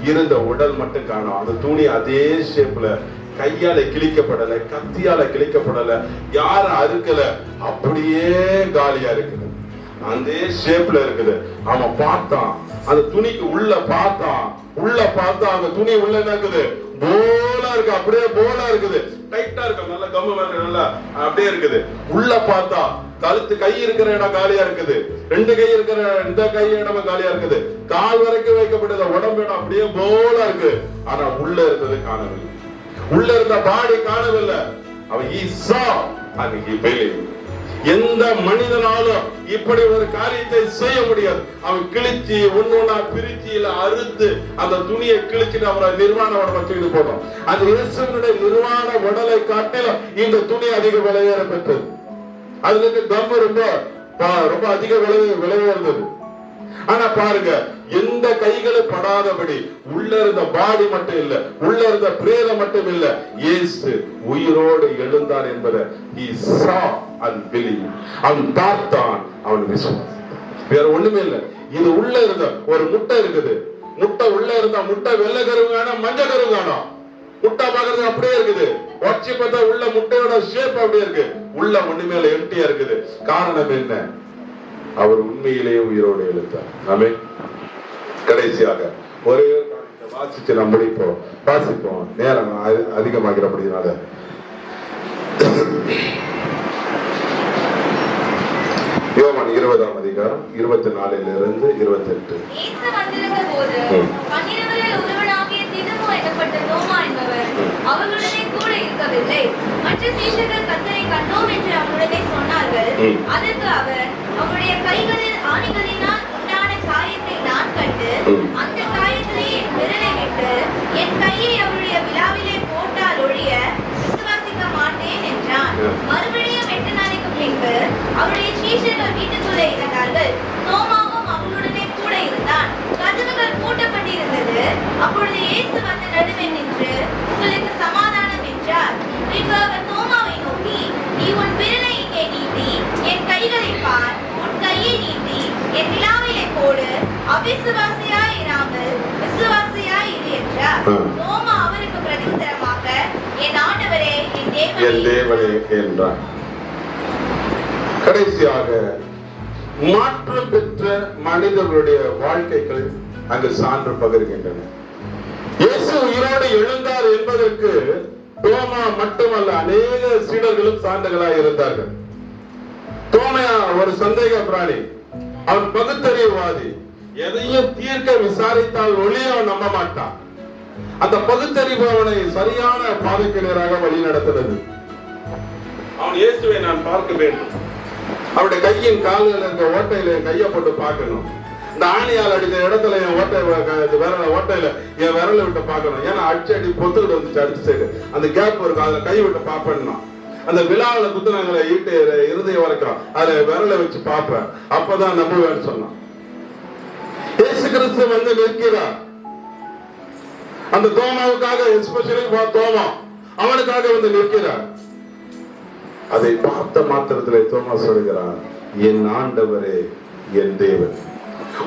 இருந்த உடல் மட்டும் காணும். அந்த துணி அதே ஷேப்ல, கையால கிழிக்கப்படல, கத்தியால கிழிக்கப்படல, யாரும் அறுக்கல, அப்படியே காலியா இருக்குது, அந்த ஷேப்ல இருக்குது. அவன் பார்த்தான், அந்த துணிக்கு உள்ள பார்த்தான், அந்த துணி உள்ள என்ன இருக்குது? போலா இருக்கு, அப்படியே போலா இருக்குது, டைட்டா இருக்கு, நல்ல கம்மு மாதிரி நல்லா அப்படியே இருக்குது. உள்ள பார்த்தா கழுத்து கை இருக்கிற இடம் காலியா இருக்குது, 2 கை இருக்கிற இந்த கை இடம் காலியா இருக்குது, கால் வரைக்கும் வைக்கப்பட்டது உடம்பு இடம் அப்படியே போலா இருக்கு. ஆனா உள்ள இருந்தது காணவில்லை, உள்ள இருந்த பாடி காணவில்லை. அவன் he saw and he believed. எந்த மனிதனாலும் இப்படி ஒரு காரியத்தை செய்ய முடியாது. அவன் கிழிச்சு ஒன்னொன்னா பிரிச்சு இல்ல அறுத்து அந்த துணியை கிழிச்சுட்டு அவரை நிர்வாண உடம்பை தூக்கிட்டு போனோம். அந்த இயேசுவினுடைய நிர்வாண உடலை காட்டிலும் இந்த துணி அதிக விலையேற பெற்றது. அதுல இருந்து தம்மு ரொம்ப அதிக விலை இருந்தது. ஆனா பாருங்க, எந்த கைகளும் படாதபடி உள்ள இருந்த பாடி மட்டும் இல்ல, உள்ள இருந்த பிரேதம் மட்டும் இல்ல, இயேசு உயிரோடு எழுந்தார் என்பதை he saw and believed. அவன் பார்த்தான், அவன் விசுவாசித்தான். வேற ஒண்ணுமே இல்ல. இது உள்ள இருந்த ஒரு முட்டை இருக்குது. முட்டை உள்ள இருந்தா முட்டை வெள்ளை கருங்கானா மஞ்சள் கருங்கானா? முட்டை பாக்குறது அப்படியே இருக்குது. உடச்சி பார்த்தா உள்ள முட்டையோட ஷேப் அப்படியே இருக்கு. உள்ள ஒண்ணுமே இல்ல, எம்டியா இருக்குது. காரணம் என்ன? அவர் உண்மையிலேயே உயிரோடு எழுந்தார். ஆமென். கடைசியாக ஒரே வாசிச்சு நம்ம வாசிப்போம், நேரம் அதிகமாகிறபடினால. யோவான் 20ஆம் அதிகாரம் 24 to 28. இயேசு வந்திருந்த போது 12 ஒருவனாகிய திதுமு எனப்பட்ட தோமா என்பவர் அவர்களுடனே கூட இருக்கவில்லை. மற்ற சீஷர்கள் கர்த்தரை கண்டோம் என்று அவருடனே சொன்னார்கள். அதற்கு அவர், அவருடைய கைகளில் ஆணிகளினால் உண்டான காயத்தை நான் கண்டு அந்த காயத்திலே என் விரலை விட்டு என் கையை அவருடைய விலாவிலே போட்டால் ஒழிய விசுவாசிக்க மாட்டேன் என்றான். மறுபடியும் 8 நாளைக்கு பின்பு அவருடைய சீஷர்கள் வீட்டுக்குள்ளே இருந்தார்கள். தோமாவும் அவர்களுடனே கூட இருந்தான். கதவுகள் பூட்டப்பட்டிருந்தது. அப்பொழுது இயேசு வந்து நடுவே நின்று, உங்களுக்கு சமாதானம் என்றார். பின்பு அவர் தோமாவை நோக்கி, நீ உன் விரலை இங்கே நீட்டி என் கைகளை பார், உன் கையை நீட்டி என் விலாவிலே போடு, அவிசுவாசியாய் இராமல் விசுவாசியாய் இரு என்றார். தோமா அவருக்கு பிரதியுத்தரமாக, என் ஆண்டவரே, என் தேவனே என்றார். கடைசியாக மாற்றம் பெற்ற மனிதர்களுடைய வாழ்க்கைகள் அங்கு சான்று பகிர்கின்றன. இயேசு உயிரோடு எழுந்தார் என்பதற்கு தோமா மட்டுமல்ல, அநேக சீடர்களும் சான்றுகளாக இருந்தார்கள். தோமையா ஒரு சந்தேக பிராணி, அவன் பகுத்தறிவுவாதி. எதையும் தீர்க்க விசாரித்தால் ஒளிய அவன் நம்ப மாட்டான். அந்த பகுத்தறிவு அவனை சரியான பாதைக்கு நேராக வழி நடத்துகிறது. அவன் இயேசுவை நான் பார்க்க வேண்டும், அவருடைய கையின் கால்கள் இருக்க ஓட்டையில என் கையை போட்டு பார்க்கணும், இந்த ஆணியால் அடித்த இடத்துல என் ஓட்டையில என் விரலை விட்டு பார்க்கணும். ஏன்னா அடி பொத்துக்கிட்டு வந்துச்சு, அடிச்சு சைடு அந்த கேப் இருக்கும், அதுல கை விட்டு பார்ப்பேன்னா. அந்த விழாவில குத்துனங்களை ஈட்டு இருதயம் வரைக்கும் அதுல விரலை வச்சு பார்ப்பேன், அப்பதான் நம்புவேன்னு சொன்னான். இயேசு கிறிஸ்து வந்து நிற்கிறார். அந்த தோமாவுக்காக, எஸ்பெஷலி தோமா அவனுக்காக வந்து நிற்கிறார். அதை பார்த்த மாத்திரத்திலே தோமா சொல்கிறான், என் ஆண்டவரே, என் தேவன்.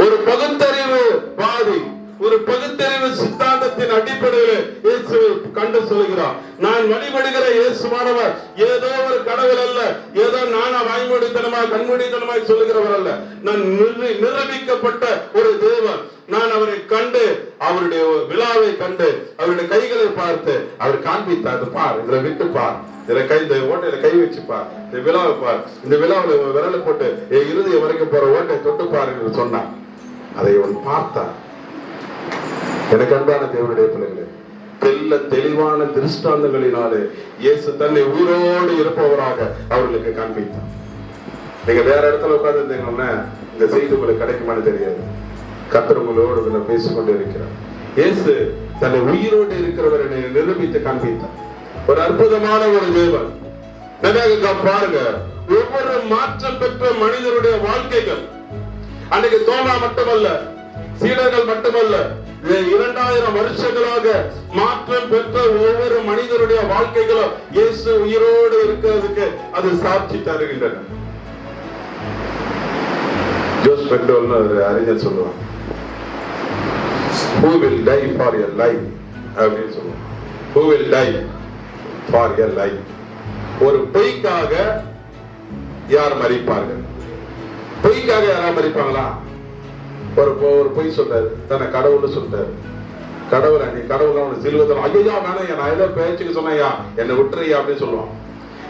ஒரு பகுத்தறிவு வாதி, ஒரு பகுத்தறிவு சித்தாந்தத்தின் அடிப்படையில் இயேசுவை கண்டு சொல்கிறார். நான் வழிபடுகிற இயேசுவானவர் ஏதோ ஒரு கடவுள் அல்ல, ஏதோ நானா வாய்மொழித்தனமாய் கண்மொழித்தனமாய் சொல்லுகிறவர் அல்ல. நான் நிரூபிக்கப்பட்ட ஒரு தேவன். நான் அவரை கண்டு, அவருடைய விழாவை கண்டு, அவருடைய கைகளை பார்த்து அவர் காண்பித்தார். பார், இதுல விட்டு பார், இதுல கை, இந்த ஓட்டையில கை வச்சு பார், இந்த விழாவை பார், இந்த விழாவில் விரலை போட்டு இறுதிய வரைக்கும் போற ஓட்டை தொட்டு பாரு என்று சொன்னார். அதை அவன் பார்த்தார். எனக்கு அன்பான தேவனுடைய பிள்ளைகளே, தெளிவான திருஷ்டாந்தங்களினாலே இயேசு தன்னை உயிரோடு இருப்பவராக அவர்களுக்கு காண்பித்தார். நீங்க வேற இடத்துல உட்கார்ந்து இருந்தீங்கன்னா இந்த செய்தி உங்களுக்கு கிடைக்குமான்னு தெரியாது. கர்த்தர் உங்களோடு பேசிக்கொண்டு இருக்கிறார். இயேசு தன்னை உயிரோடு இருக்கிறவரை நிரூபித்து காண்பித்தார். ஒரு அற்புதமான ஒரு தேவன். பாருங்க, ஒவ்வொரு மாற்றம் பெற்ற மனிதருடைய வாழ்க்கைகள், அன்னைக்கு தோமா மட்டுமல்ல, சீடர்கள் மட்டுமல்ல, 2000 வருஷங்களாக மாற்றம் பெற்ற ஒவ்வொரு மனிதருடைய வாழ்க்கைகளும் இயேசு உயிரோடு இருக்கிறதுக்கு அது சாட்சி தருகின்றன. ஜோஸ் பெண்டோல்னு ஒரு அறிஞர் சொல்லுவாங்க, who will die for your life அப்படின்னு சொல்லுவாங்க. who will die for your life. ஒரு பொய்க்காக யார் மரிப்பார்கள்? பொய்க்காக யாரா மரிப்பாங்களா? ஒரு பொய் சொல்றாரு, தன்னை கடவுள்னு சொல்றாரு. கடவுளை, நீ கடவுள் அவனை சிலுவத்தில், ஐயா வேணா, நான் ஏதோ பேச்சுக்கு சொன்னையா, என்னை விட்டுறியா அப்படின்னு சொல்லுவான்.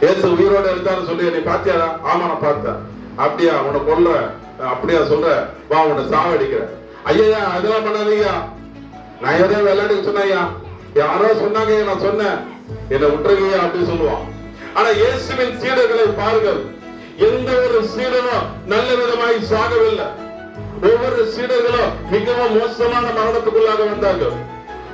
ஏசு உயிரோட இருந்தான்னு சொல்லி, நீ பாத்தியாடா? ஆமா நான் பார்த்தேன். அப்படியா? உன்னை கொல்ல? அப்படியா சொல்ற? வா, உன்னை சாவடிக்கிற. ஐயா அதெல்லாம் பண்ணாதீங்க, நான் ஏதோ விளையாட்டுக்கு சொன்னையா, யாரோ சொன்னாங்க, நான் சொன்னேன், என்னை விட்டுருங்க அப்படின்னு சொல்லுவான். ஆனா இயேசுவின் சீடர்களை பாருங்கள், எந்த ஒரு சீடனும் நல்ல விதமாய் சாகவில்லை. ஒவ்வொரு சீடர்களும் மிகவும் மோசமான மரணத்துக்குள்ளாக வந்தார்கள்.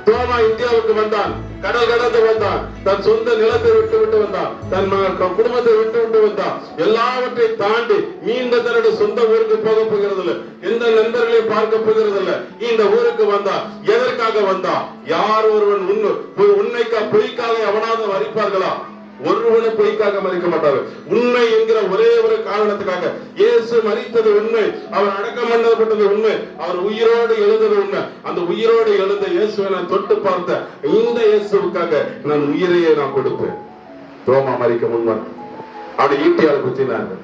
தோமா இந்தியாவுக்கு வந்தான். கடல் கடந்து வந்தான், தன் சொந்த நிலத்தை விட்டு வந்தான், தன் குடும்பத்தை விட்டு வந்தான். எல்லாவற்றையும் தாண்டி மீண்டும் தன்னுடைய சொந்த ஊருக்கு போக போகிறது இல்ல, எந்த நண்பர்களையும் பார்க்க போகிறது இல்ல. இந்த ஊருக்கு வந்தா எதற்காக வந்தா? யார் ஒருவன் உண்மைக்கா பொய்க்காக எவனாவது மறிப்பார்களா? ஒருவனும் பொய்க்காக மறிக்க மாட்டார்கள். உண்மை என்கிற ஒரே ஒரு காரணத்துக்காக இயேசு மரித்தது உண்மை, அவர் அடக்கம் பண்ணப்பட்டது உண்மை, அவர் உயிரோடு எழுந்தது உண்மை. அந்த உயிரோடு எழுந்த இயேசுவை நான் தொட்டு பார்த்த இந்த இயேசுவுக்காக நான் உயிரையே நான் கொடுப்பேன். ரோமா மரிக்க முன்வன் அப்படி ஈட்டியால் குத்தினாங்க.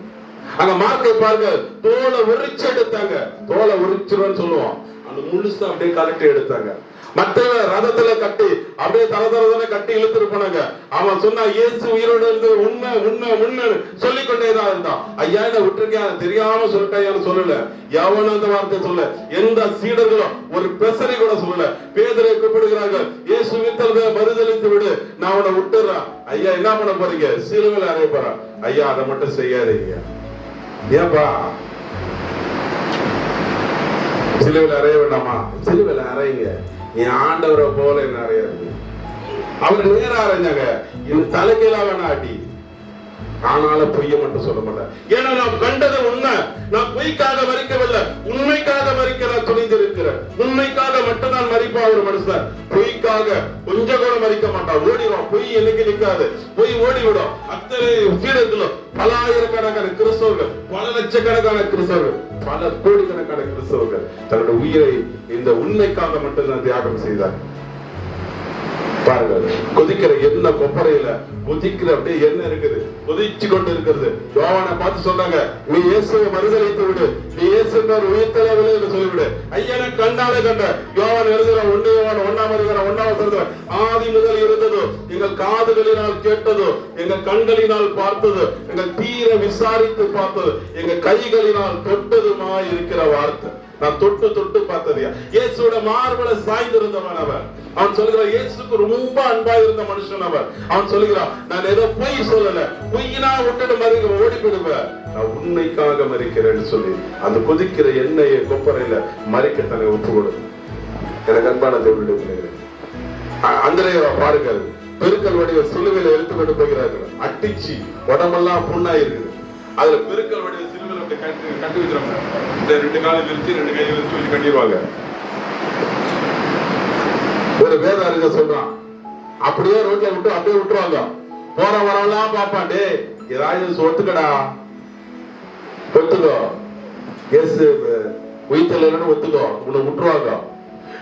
அங்க மார்க்கை பாருங்க, தோலை உரிச்சு எடுத்தாங்க. தோலை உரிச்சுன்னு சொல்லுவோம், அந்த முழுசா அப்படியே கலட்டி எடுத்தாங்க. மற்றவ ரதத்துல கட்டி அப்படியே தரதரதனை கட்டி இழுத்துட்டு போனாங்க. அவன் சொன்னா இயேசு உயிரோடு இருந்து உண்மை உண்மை உண்மை சொல்லிக்கொண்டேதான் இருந்தான். ஐயா என்ன விட்டுருக்கேன் தெரியாம சொல்லிட்டேன்னு சொல்லல, எவனும் அந்த வார்த்தை சொல்ல. எந்த சீடர்களும் ஒரு பெசரி கூட சொல்லல. பேதுரை கூப்பிடுகிறார்கள், இயேசு வித்தல் மறுதளித்து விடு, நான் அவனை விட்டுறான். ஐயா என்ன பண்ண போறீங்க? சிலுவையில் அறைய போறான். ஐயா அதை மட்டும் செய்யாதீங்க. ஏன்பா சிலுவையில் அறைய வேண்டாமா? சிலுவையில் அறையுங்க, என் ஆண்டவரை போல என்ன அறையாது. அவர் நேரம் அறைஞ்சாங்க, இது தலைக்கீழா வேணா அடி, ஆனாலும் பொய்ய மட்டும் சொல்ல மாட்டேன். ஏன்னா நான் கண்டது உண்மை, நான் பொய்க்காக மறிக்கவில்லை, உண்மைக்காக மறிக்க நான் துணிந்திருக்கிறேன். உண்மைக்காக மட்டும் நான் மறிப்பா ஒரு மனுஷன், பொய்க்காக கொஞ்சம் கூட மறிக்க மாட்டான். ஓடிடும், பொய் என்னைக்கு நிற்காது, பொய் ஓடிவிடும். அத்தனை சீடர்களும் பல ஆயிரக்கணக்கான கிறிஸ்தவர்கள், பல லட்சக்கணக்கான கிறிஸ்தவர்கள், பல கோடிக்கணக்கான கிறிஸ்தவர்கள் தன்னுடைய உயிரை இந்த உண்மைக்காக மட்டும்தான் தியாகம் செய்தார். பாருங்கள், கொதிக்கிற எண்ணெய் கொப்பரையில கொதிக்கிற அப்படியே எண்ணெய் இருக்குது, கொதிச்சு கொண்டு இருக்கிறது. யோவானை பார்த்து சொன்னாங்க, நீ இயேசுவை மறுதளித்து விடு, நீ இயேசு உயிர்த்தளவில்லை என்று சொல்லிவிடு. ஐயனை கண்டாலே கண்ட. யோவான் எழுதுகிற 1 யோவான் 1ஆம் அதிகாரம் 1ஆம் வசனத்துல, ஆதி முதல் இருந்ததோ, எங்கள் காதுகளினால் கேட்டதோ, எங்கள் கண்களினால் பார்த்ததோ, எங்கள் தீர விசாரித்து பார்த்ததோ, எங்க கைகளினால் தொட்டதுமா இருக்கிற வார்த்தை. நான் தொட்டு தொட்டு பார்த்ததையா? இயேசுவோட மார்பல சாய்ந்திருந்தவன் அவன். அவன் சொல்லுகிறான், இயேசுக்கு ரொம்ப அன்பா இருந்த மனுஷன் அவன். அவன் சொல்லுகிறான், நான் ஏதோ பொய் சொல்லல, பொய்னா விட்டுட்டு மறிக்க ஓடி போயிடுவேன், நான் உண்மைக்காக மறிக்கிறேன்னு சொல்லி அந்த கொதிக்கிற எண்ணெயை கொப்பரையில மறிக்க தன்னை ஒப்பு கொடு. எனக்கு அன்பான தேவனுடைய பிள்ளைகளே, அந்திரேயா பாருங்கள், பெருக்கல் வடிவ சிலுவையில எடுத்து கொண்டு போகிறார்கள். அட்டிச்சு உடம்பெல்லாம் புண்ணா இருக்குது. அதுல பெருக்கல் வடிவ சிலுவையில கட்டி வைக்கிறாங்க. இந்த 2 காலை விரிச்சு 2 கையை விரிச்சு வச்சு கட்டிடுவாங்க. ஒரு வேத அறிஞர் சொல்றான், அப்படியே ரோட்ல விட்டு அப்படியே விட்டுருவாங்க. போற வரலாம் பாப்பான், டே ஏதாவது ஒத்துக்கடா, ஒத்துக்கோ, இயேசு உயிர்த்தலைன்னு ஒத்துக்கோ, உன்னை விட்டுருவாங்க.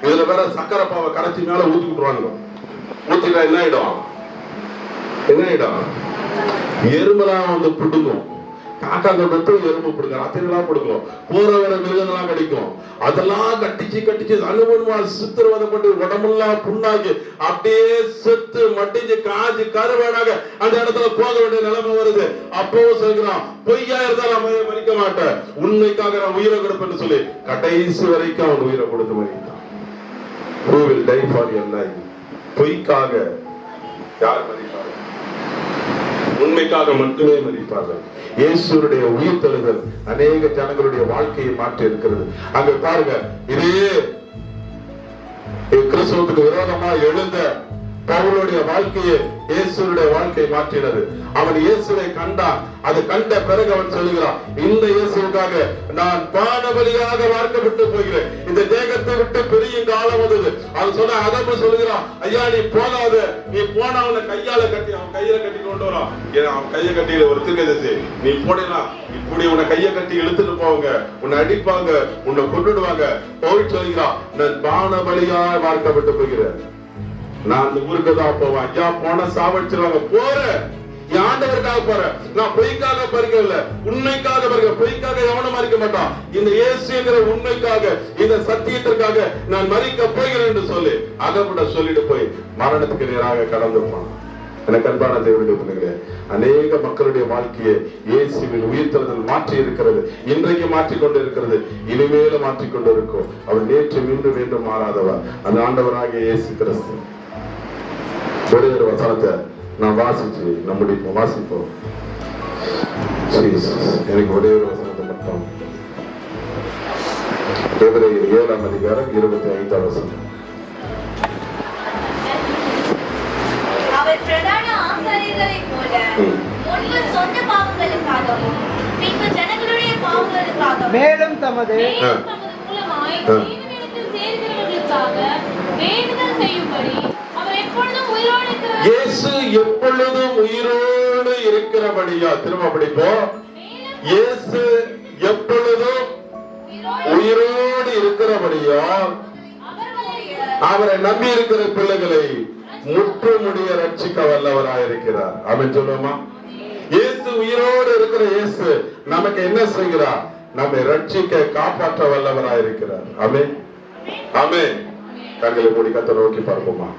இதுல வேற சக்கரை பாவை கரைச்சி மேல ஊத்தி விட்டுருவாங்க. ஊத்திட்டா என்ன ஆயிடும்? என்ன ஆயிடும்? எறும்பெல்லாம் வந்து பிடுங்கும். காக்கா கட்டும் எறும்பு பிடுங்க, ராத்திரிலாம் பிடுங்கும், போற வர மிருகங்கள்லாம் கடிக்கும். அதெல்லாம் கட்டிச்சு அனுபவமா சித்திரவதைப்பட்டு உடம்பெல்லாம் புண்ணாக்கி அப்படியே செத்து மட்டிஞ்சு காஞ்சி கருவாடாக அந்த இடத்துல போக வேண்டிய நிலைமை வருது. அப்பவும் சொல்கிறான், பொய்யா இருந்தாலும் மறிக்க மாட்டேன், உண்மைக்காக நான் உயிரை கொடுப்பேன்னு சொல்லி கடைசி வரைக்கும் அவன் உயிரை கொடுத்து மறித்தான். Who will die for your life? பொய்க்காக யார் மறிப்பார்கள்? உண்மைக்காக மட்டுமே மறிப்பார்கள். இயேசுடைய உயிர்த்தெழுதல் அநேக ஜனங்களுடைய வாழ்க்கையை மாற்றி இருக்கிறது. அங்க பாருங்க, இதே கிறிஸ்துவுக்கு விரோதமா எழுந்த பவுலுடைய வாழ்க்கையை இயேசுடைய வாழ்க்கை மாற்றினது. அவன் இயேசுவை கண்டான். அது கண்ட பிறகு அவன் சொல்லுகிறான், இந்த இயேசுக்காக நான் பானபலியாக வார்க்கப்பட்டு போகிறேன், இந்த தேகத்தை விட்டு பெரிய காலம் வந்தது. அவன் சொன்ன அதப்பு சொல்லுகிறான், ஐயா நீ போகாத, நீ போன அவனை கையால கட்டி, அவன் கையில கட்டி கொண்டு வரான். அவன் கையை கட்டியில ஒரு திருக்கதேசி, நீ போனா இப்படி உன்னை கையை கட்டி இழுத்துட்டு போவாங்க, உன்னை அடிப்பாங்க, உன்னை கொண்டுடுவாங்க. போய் சொல்லுகிறான், நான் பானபலியாக வார்க்கப்பட்டு போகிறேன், நான் அந்த ஊருக்கு தான் போவேன். ஐயா போன சாவடிச்சிருவாங்க, போறேன், என் ஆண்டவருக்காக போறேன், நான் பொய்க்காக பறிக்கவில்லை, உண்மைக்காக பறிக்க. பொய்க்காக எவனும் மறிக்க மாட்டான். இந்த இயேசுங்கிற உண்மைக்காக, இந்த சத்தியத்திற்காக நான் மறிக்க போகிறேன் என்று சொல்லி அகப்பட சொல்லிட்டு போய் மரணத்துக்கு நேராக கடந்து போனான். எனக்கு அன்பான தேவனுடைய பிள்ளைகளே, அநேக மக்களுடைய வாழ்க்கையை இயேசுவின் உயிர்த்தெழுதல் மாற்றி இருக்கிறது. இன்றைக்கு மாற்றிக்கொண்டு இருக்கிறது, இனிமேலும் மாற்றிக்கொண்டு இருக்கும். அவர் நேற்று மீண்டும் மீண்டும் மாறாதவர், அந்த ஆண்டவராகிய இயேசு கிறிஸ்து. ஒரே ஒரு வசனத்தை நான் வாசிச்சு நம்முடைய வாசிப்போம். எனக்கு ஒரே ஒரு வசனத்தை மட்டும், எபிரேயர் 7ஆம் அதிகாரம் 25ஆம் வசனம். பின்பு ஜனங்களுடைய பாவங்களுக்காக மேலும் தமது மேலும் தமது மூலமாய் தேவனிடத்தில் சேர்கிறவர்களுக்காக வேண்டுதல் செய்யும்படி அவர் எப்பொழுதும் உயிரோடு இருக்கிறார். இயேசு எப்பொழுதும் உயிரோடு இருக்கிறபடியா, திரும்ப படிப்போம். இயேசு எப்பொழுதும் உயிரோடு இருக்கிறபடியா அவரை நம்பி இருக்கிற பிள்ளைகளை முற்றுமுடிய ரட்சிக்க வல்லவராயிருக்கிறார். ஆமென் சொல்லுமா? இயேசு உயிரோடு இருக்கிற இயேசு நமக்கு என்ன செய்கிறார்? நம்மை ரட்சிக்க காப்பாற்ற வல்லவராயிருக்கிறார். ஆமென் ஆமென். கண்களை மூடி கர்த்தரை நோக்கி பார்ப்போமா?